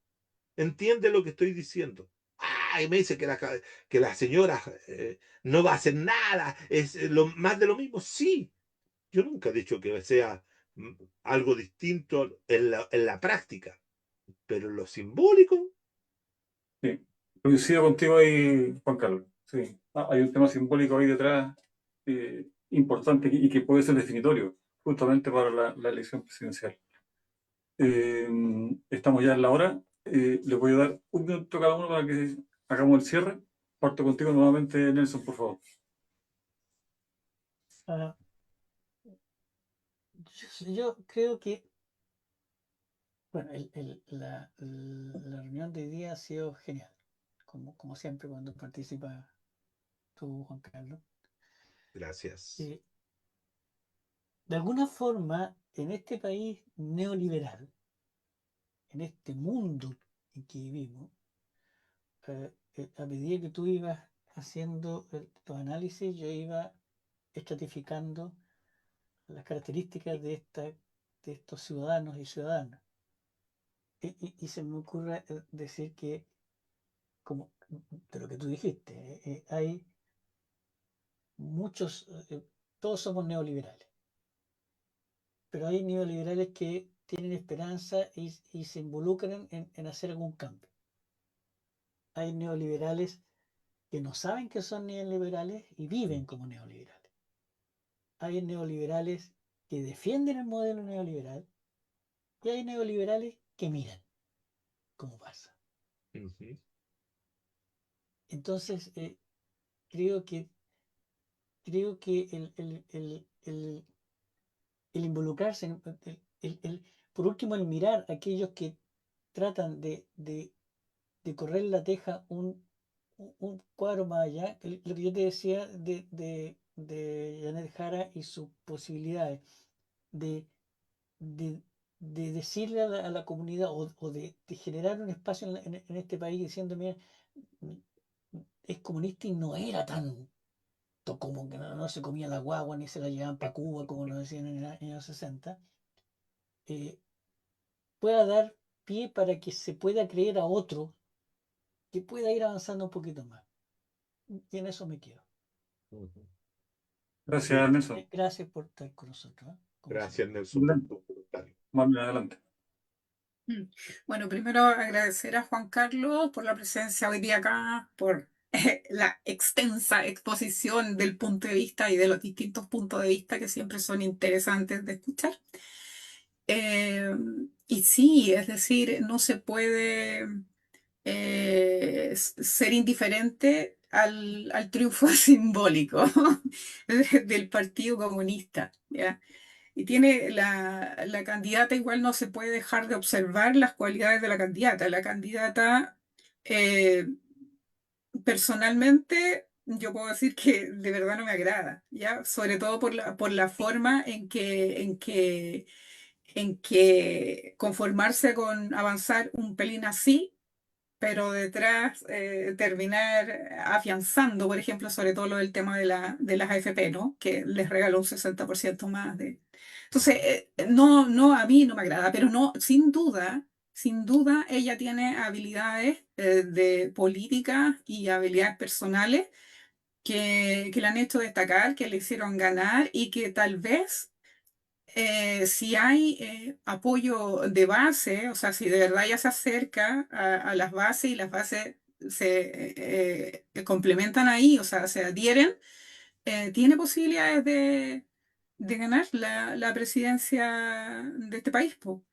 entiende lo que estoy diciendo. Y me dice que la señora no va a hacer nada, es más de lo mismo. Sí, yo nunca he dicho que sea algo distinto en la práctica, pero en lo simbólico. Sí, coincido contigo ahí, Juan Carlos. Sí. Hay un tema simbólico ahí detrás importante y que puede ser definitorio justamente para la elección presidencial. Estamos ya en la hora. Les voy a dar un minuto a cada uno para que hagamos el cierre. Parto contigo nuevamente, Nelson, por favor. Ah, yo creo que, bueno, la reunión de hoy día ha sido genial, como siempre cuando participa tú, Juan Carlos. Gracias. De alguna forma, en este país neoliberal, en este mundo en que vivimos, a medida que tú ibas haciendo tu análisis, yo iba estratificando las características de estos ciudadanos y ciudadanas. Y se me ocurre decir que, como de lo que tú dijiste, hay muchos, todos somos neoliberales, pero hay neoliberales que tienen esperanza y se involucran en hacer algún cambio. Hay neoliberales que no saben que son neoliberales y viven como neoliberales. Hay neoliberales que defienden el modelo neoliberal y hay neoliberales que miran cómo pasa. Uh-huh. Entonces, creo que el involucrarse, por último, el mirar a aquellos que tratan de correr la teja un cuadro más allá, lo que yo te decía de Janet Jara y sus posibilidades de, de, de decirle a la comunidad o de generar un espacio en este país diciendo, mira, es comunista y no era tanto como que no se comía la guagua ni se la llevaban para Cuba, como nos decían en los años 60, pueda dar pie para que se pueda creer a otro que pueda ir avanzando un poquito más. Y en eso me quedo. Uh-huh. Gracias, Nelson. Gracias por estar con nosotros. Gracias, Nelson, por tu comentario. Más bien, adelante. Bueno, primero agradecer a Juan Carlos por la presencia hoy día acá, por la extensa exposición del punto de vista y de los distintos puntos de vista que siempre son interesantes de escuchar. Y sí, es decir, no se puede ser indiferente al triunfo simbólico del Partido Comunista, ¿ya? Y tiene la candidata, igual no se puede dejar de observar las cualidades de la candidata. La candidata, personalmente, yo puedo decir que de verdad no me agrada, ¿ya? Sobre todo por la forma en que conformarse con avanzar un pelín así, pero detrás terminar afianzando, por ejemplo, sobre todo lo del tema de las AFP, ¿no? Que les regaló un 60% más de... Entonces, no, a mí no me agrada, pero no, sin duda, ella tiene habilidades de política y habilidades personales que le han hecho destacar, que le hicieron ganar y que tal vez si hay apoyo de base, o sea, si de verdad ya se acerca a las bases y las bases se complementan ahí, o sea, se adhieren, tiene posibilidades de ganar la presidencia de este país, po.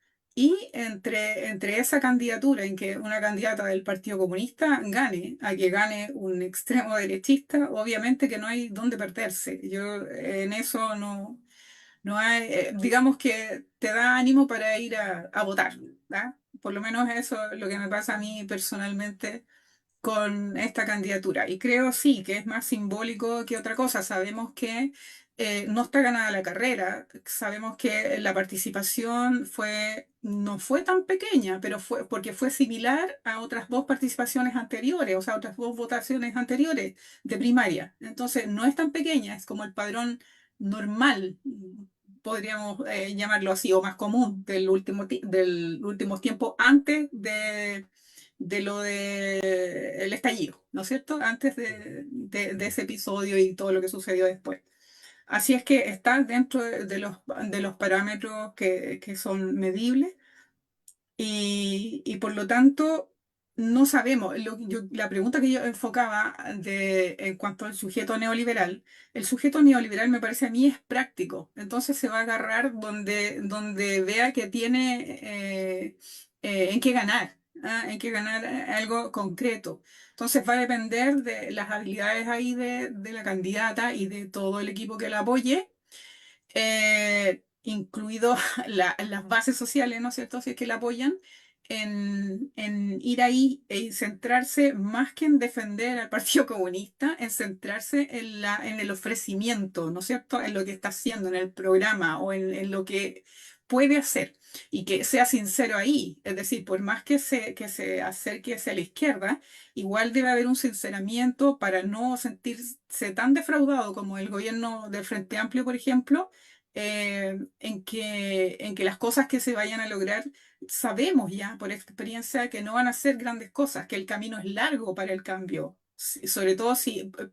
Y entre esa candidatura en que una candidata del Partido Comunista gane, a que gane un extremo derechista, obviamente que no hay dónde perderse. Yo en eso no hay, digamos que te da ánimo para ir a votar, ¿verdad? Por lo menos eso es lo que me pasa a mí personalmente con esta candidatura. Y creo sí que es más simbólico que otra cosa. Sabemos que no está ganada la carrera, sabemos que la participación no fue tan pequeña, pero fue porque fue similar a otras dos participaciones anteriores, o sea, otras dos votaciones anteriores de primaria. Entonces, no es tan pequeña, es como el padrón normal, podríamos llamarlo así, o más común del último tiempo antes de lo del estallido, ¿no es cierto? Antes de ese episodio y todo lo que sucedió después. Así es que está dentro de los parámetros que son medibles y por lo tanto no sabemos. La pregunta que yo enfocaba en cuanto al sujeto neoliberal, el sujeto neoliberal me parece a mí es práctico, entonces se va a agarrar donde vea que tiene en qué ganar. En qué ganar algo concreto. Entonces va a depender de las habilidades ahí de la candidata y de todo el equipo que la apoye, incluido las bases sociales, ¿no es cierto?, si es que la apoyan, en ir ahí y centrarse más que en defender al Partido Comunista, en centrarse en el ofrecimiento, ¿no es cierto?, en lo que está haciendo, en el programa o en lo que puede hacer y que sea sincero ahí. Es decir, por más que se acerque hacia la izquierda, igual debe haber un sinceramiento para no sentirse tan defraudado como el gobierno del Frente Amplio, por ejemplo, en que las cosas que se vayan a lograr, sabemos ya por experiencia que no van a ser grandes cosas, que el camino es largo para el cambio. Sobre todo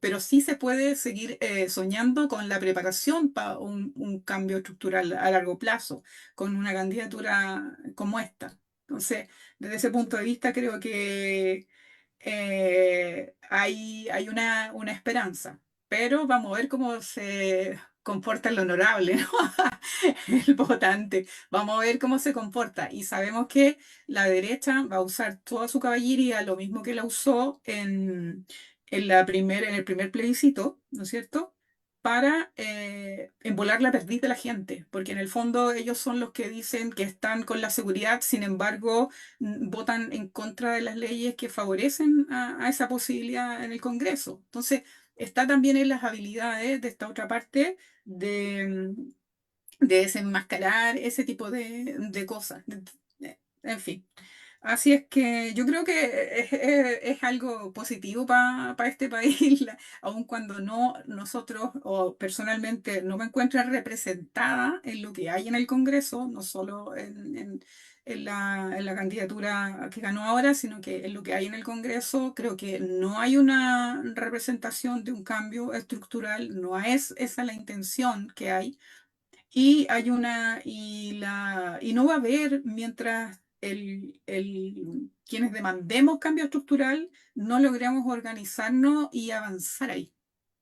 pero sí se puede seguir soñando con la preparación para un cambio estructural a largo plazo, con una candidatura como esta. Entonces, desde ese punto de vista, creo que hay una esperanza, pero vamos a ver cómo se comporta el honorable, ¿no? El votante. Vamos a ver cómo se comporta. Y sabemos que la derecha va a usar toda su caballería, lo mismo que la usó en el primer plebiscito, ¿no es cierto? Para embolar la perdiz de la gente, porque en el fondo ellos son los que dicen que están con la seguridad, sin embargo, votan en contra de las leyes que favorecen a esa posibilidad en el Congreso. Entonces, está también en las habilidades de esta otra parte de desenmascarar ese tipo de cosas. En fin. Así es que yo creo que es algo positivo para este país, aun cuando nosotros o personalmente no me encuentro representada en lo que hay en el Congreso, no solo en la candidatura que ganó ahora, sino que en lo que hay en el Congreso, creo que no hay una representación de un cambio estructural, no es esa la intención que hay. Y no va a haber mientras quienes demandemos cambio estructural no logremos organizarnos y avanzar ahí.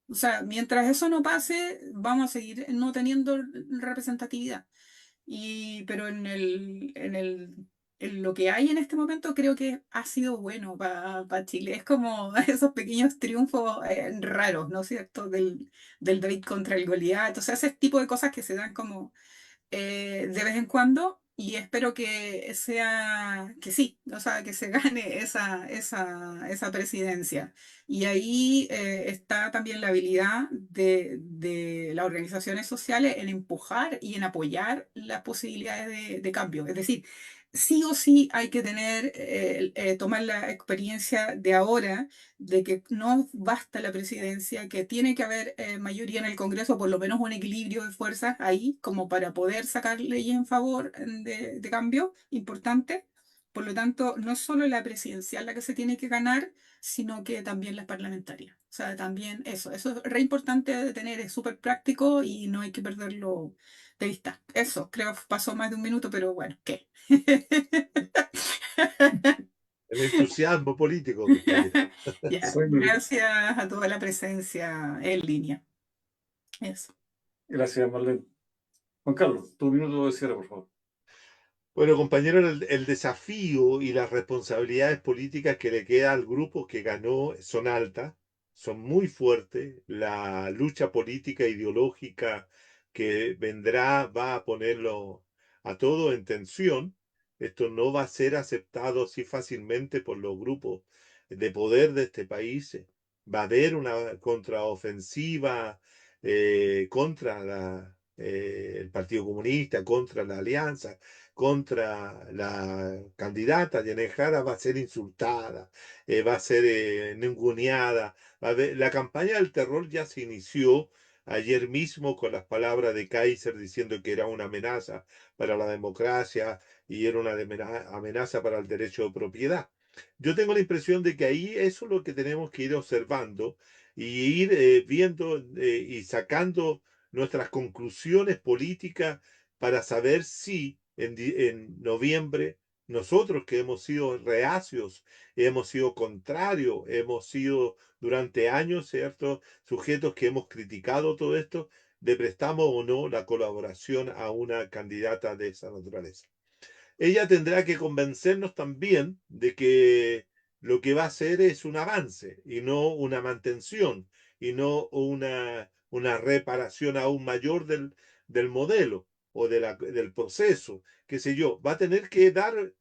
O sea, mientras eso no pase, vamos a seguir no teniendo representatividad. Pero en lo que hay en este momento creo que ha sido bueno para Chile. Es como esos pequeños triunfos raros, ¿no es cierto? Del David contra el Goliat. O sea, ese tipo de cosas que se dan como de vez en cuando y espero que sí, o sea, que se gane esa presidencia. Y ahí está también la habilidad de las organizaciones sociales en empujar y en apoyar las posibilidades de cambio. Es decir, sí o sí hay que tomar la experiencia de ahora de que no basta la presidencia, que tiene que haber mayoría en el Congreso, por lo menos un equilibrio de fuerzas ahí, como para poder sacar leyes en favor de cambio importante. Por lo tanto, no es solo la presidencial la que se tiene que ganar, sino que también las parlamentarias. O sea, también eso es re importante de tener, es súper práctico y no hay que perderlo de vista. Eso, creo que pasó más de un minuto, pero bueno, ¿qué? El entusiasmo político que está ahí. Ya, Soy muy- gracias a toda la presencia en línea. Eso. Gracias, Marlene. Juan Carlos, tu minuto de cierre, por favor. Bueno, compañero, el desafío y las responsabilidades políticas que le queda al grupo que ganó son altas, son muy fuertes. La lucha política ideológica que vendrá va a ponerlo a todo en tensión. Esto no va a ser aceptado así fácilmente por los grupos de poder de este país. Va a haber una contraofensiva contra el Partido Comunista, contra la Alianza, contra la candidata Janet Jara, va a ser insultada, va a ser ninguneada. La campaña del terror ya se inició ayer mismo con las palabras de Kaiser diciendo que era una amenaza para la democracia y era una amenaza para el derecho de propiedad. Yo tengo la impresión de que ahí eso es lo que tenemos que ir observando y ir viendo y sacando nuestras conclusiones políticas para saber si en noviembre nosotros que hemos sido reacios, hemos sido contrarios, hemos sido durante años, ¿cierto? Sujetos que hemos criticado todo esto, le prestamos o no la colaboración a una candidata de esa naturaleza. Ella tendrá que convencernos también de que lo que va a hacer es un avance y no una mantención y no una reparación aún mayor del modelo o del proceso, qué sé yo. Va a tener que dar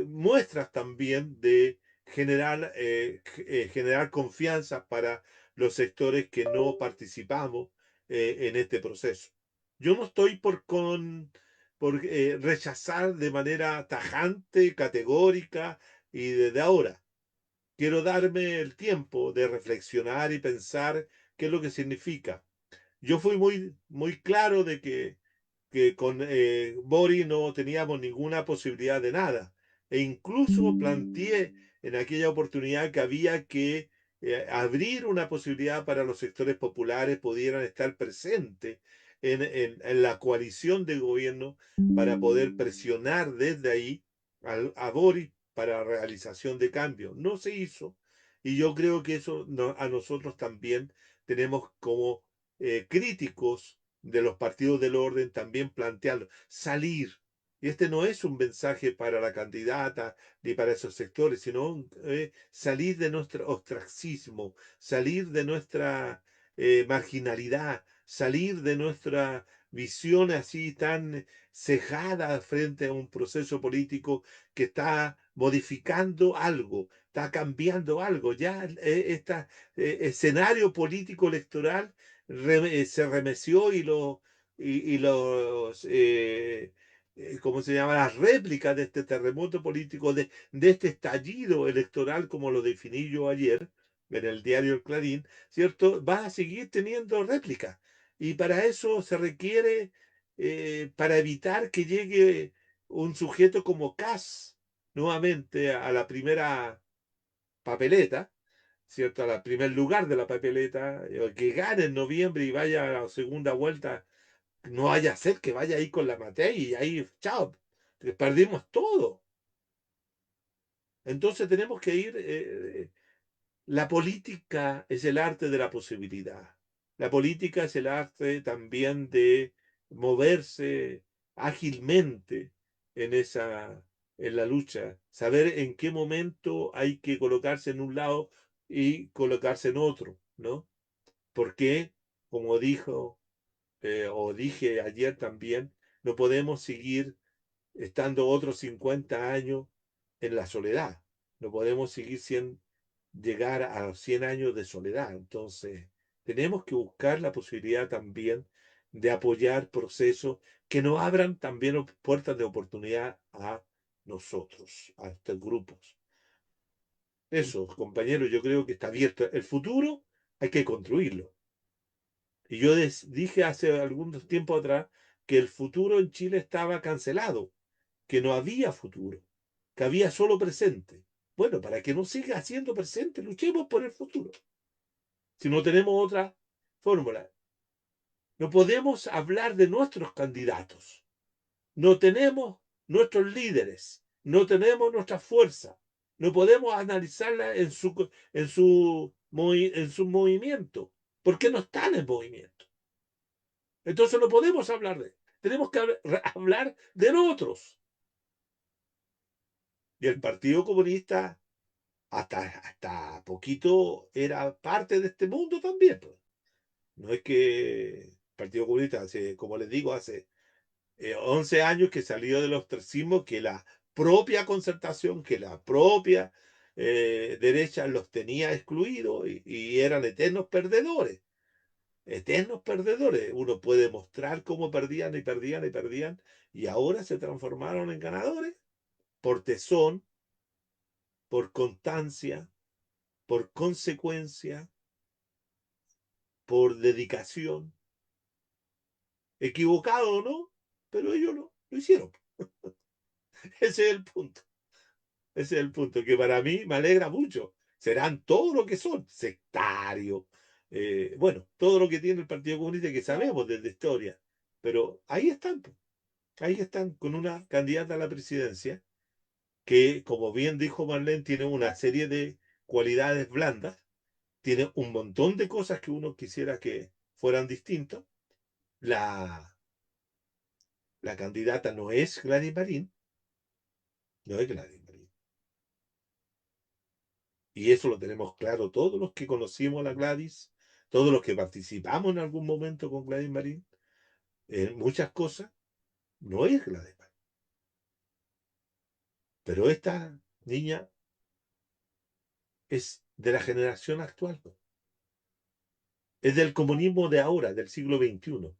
muestras también de generar confianza para los sectores que no participamos en este proceso. Yo no estoy por rechazar de manera tajante, categórica y desde ahora. Quiero darme el tiempo de reflexionar y pensar qué es lo que significa. Yo fui muy claro de que con Bori no teníamos ninguna posibilidad de nada. E incluso planteé en aquella oportunidad que había que abrir una posibilidad para los sectores populares pudieran estar presentes en la coalición de gobierno para poder presionar desde ahí a Bori para realización de cambios. No se hizo. Y yo creo que eso a nosotros también tenemos como críticos de los partidos del orden también plantearlo, salir. Y este no es un mensaje para la candidata ni para esos sectores, sino salir de nuestro ostracismo, salir de nuestra marginalidad, salir de nuestra visión así tan cejada frente a un proceso político que está modificando algo, está cambiando algo. Ya este escenario político electoral se remeció y los, ¿cómo se llama? Las réplicas de este terremoto político, de este estallido electoral, como lo definí yo ayer en el diario El Clarín, ¿cierto? Va a seguir teniendo réplicas. Y para eso se requiere, para evitar que llegue un sujeto como Kass nuevamente a la primera papeleta, ¿cierto? Al primer lugar de la papeleta, que gane en noviembre y vaya a la segunda vuelta, no vaya a ser que vaya ahí con la Matei y ahí, chao, perdimos todo. Entonces tenemos que ir, la política es el arte de la posibilidad. La política es el arte también de moverse ágilmente en en la lucha, saber en qué momento hay que colocarse en un lado y colocarse en otro, ¿no? Porque, como dijo o dije ayer también, no podemos seguir estando otros 50 años en la soledad. No podemos seguir llegar a 100 años de soledad. Entonces, tenemos que buscar la posibilidad también de apoyar procesos que nos abran también puertas de oportunidad a nosotros, a estos grupos. Eso, compañeros, yo creo que está abierto. El futuro hay que construirlo. Y yo dije hace algún tiempo atrás que el futuro en Chile estaba cancelado, que no había futuro, que había solo presente. Bueno, para que no siga siendo presente, luchemos por el futuro. Si no tenemos otra fórmula, no podemos hablar de nuestros candidatos. No tenemos nuestros líderes, no tenemos nuestra fuerza. No podemos analizarla en su movimiento, porque no están en movimiento. Entonces no podemos hablar de él. Tenemos que hablar de otros. Y el Partido Comunista hasta poquito era parte de este mundo también, pues. No es que el Partido Comunista, como les digo, hace 11 años que salió del ostracismo, que la propia concertación, que la propia derecha los tenía excluidos y eran eternos perdedores. Eternos perdedores. Uno puede mostrar cómo perdían y perdían y perdían y ahora se transformaron en ganadores por tesón, por constancia, por consecuencia, por dedicación. Equivocado o no, pero ellos lo hicieron. Ese es el punto. Ese es el punto que para mí me alegra mucho. Serán todo lo que son, sectarios, bueno, todo lo que tiene el Partido Comunista que sabemos desde historia. Pero ahí están, pues. Ahí están con una candidata a la presidencia que, como bien dijo Marlene, tiene una serie de cualidades blandas, tiene un montón de cosas que uno quisiera que fueran distintas. La candidata no es Gladys Marín, no es Gladys Marín. Y eso lo tenemos claro todos los que conocimos a la Gladys, todos los que participamos en algún momento con Gladys Marín, en muchas cosas, no es Gladys Marín. Pero esta niña es de la generación actual. Es del comunismo de ahora, del siglo XXI.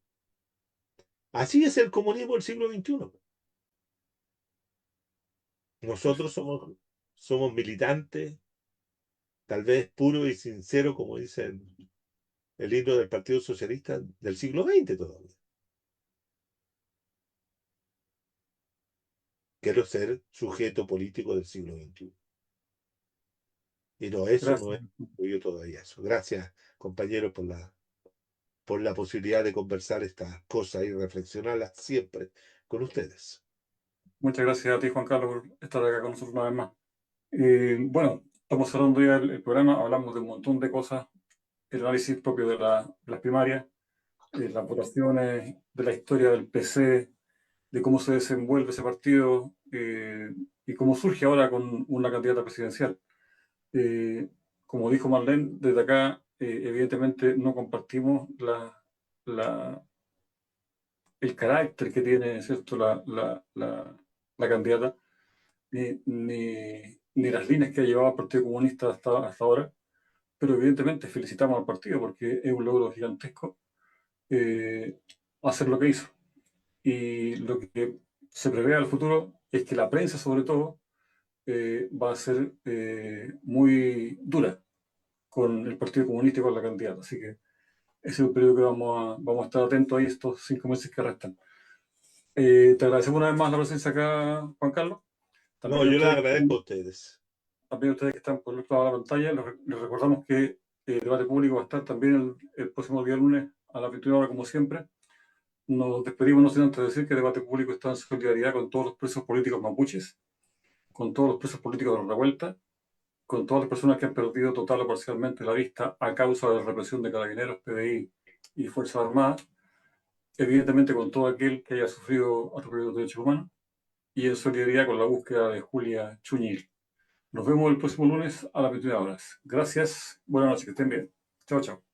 Así es el comunismo del siglo XXI. Nosotros somos militantes, tal vez puros y sinceros, como dicen el himno del Partido Socialista del siglo XX todavía. Quiero ser sujeto político del siglo XXI. Y no, eso no Gracias. es yo todavía eso. Gracias, compañeros, por la posibilidad de conversar estas cosas y reflexionarlas siempre con ustedes. Muchas gracias a ti, Juan Carlos, por estar acá con nosotros una vez más. Bueno, estamos cerrando ya el programa, hablamos de un montón de cosas, el análisis propio de las primarias, las votaciones, de la historia del PC, de cómo se desenvuelve ese partido y cómo surge ahora con una candidata presidencial. Como dijo Marlene, desde acá evidentemente no compartimos el carácter que tiene, ¿cierto?, la candidata, ni las líneas que ha llevado el Partido Comunista hasta ahora, pero evidentemente felicitamos al partido porque es un logro gigantesco hacer lo que hizo. Y lo que se prevé al futuro es que la prensa, sobre todo, va a ser muy dura con el Partido Comunista y con la candidata. Así que ese es un periodo que vamos a estar atentos ahí estos 5 meses que restan. Te agradecemos una vez más la presencia acá, Juan Carlos. No, También a yo les ustedes, agradezco a ustedes. también a ustedes que están por el otro lado de la pantalla, les recordamos que el debate público va a estar también el próximo día lunes a las 21 horas, como siempre. Nos despedimos no sin antes decir que el debate público está en solidaridad con todos los presos políticos mapuches, con todos los presos políticos de la revuelta, con todas las personas que han perdido total o parcialmente la vista a causa de la represión de carabineros, PDI y Fuerzas Armadas, evidentemente con todo aquel que haya sufrido atropellos de derechos humanos, y en solidaridad con la búsqueda de Julia Chuñil. Nos vemos el próximo lunes a las 21 horas. Gracias, buenas noches, que estén bien. Chao, chao.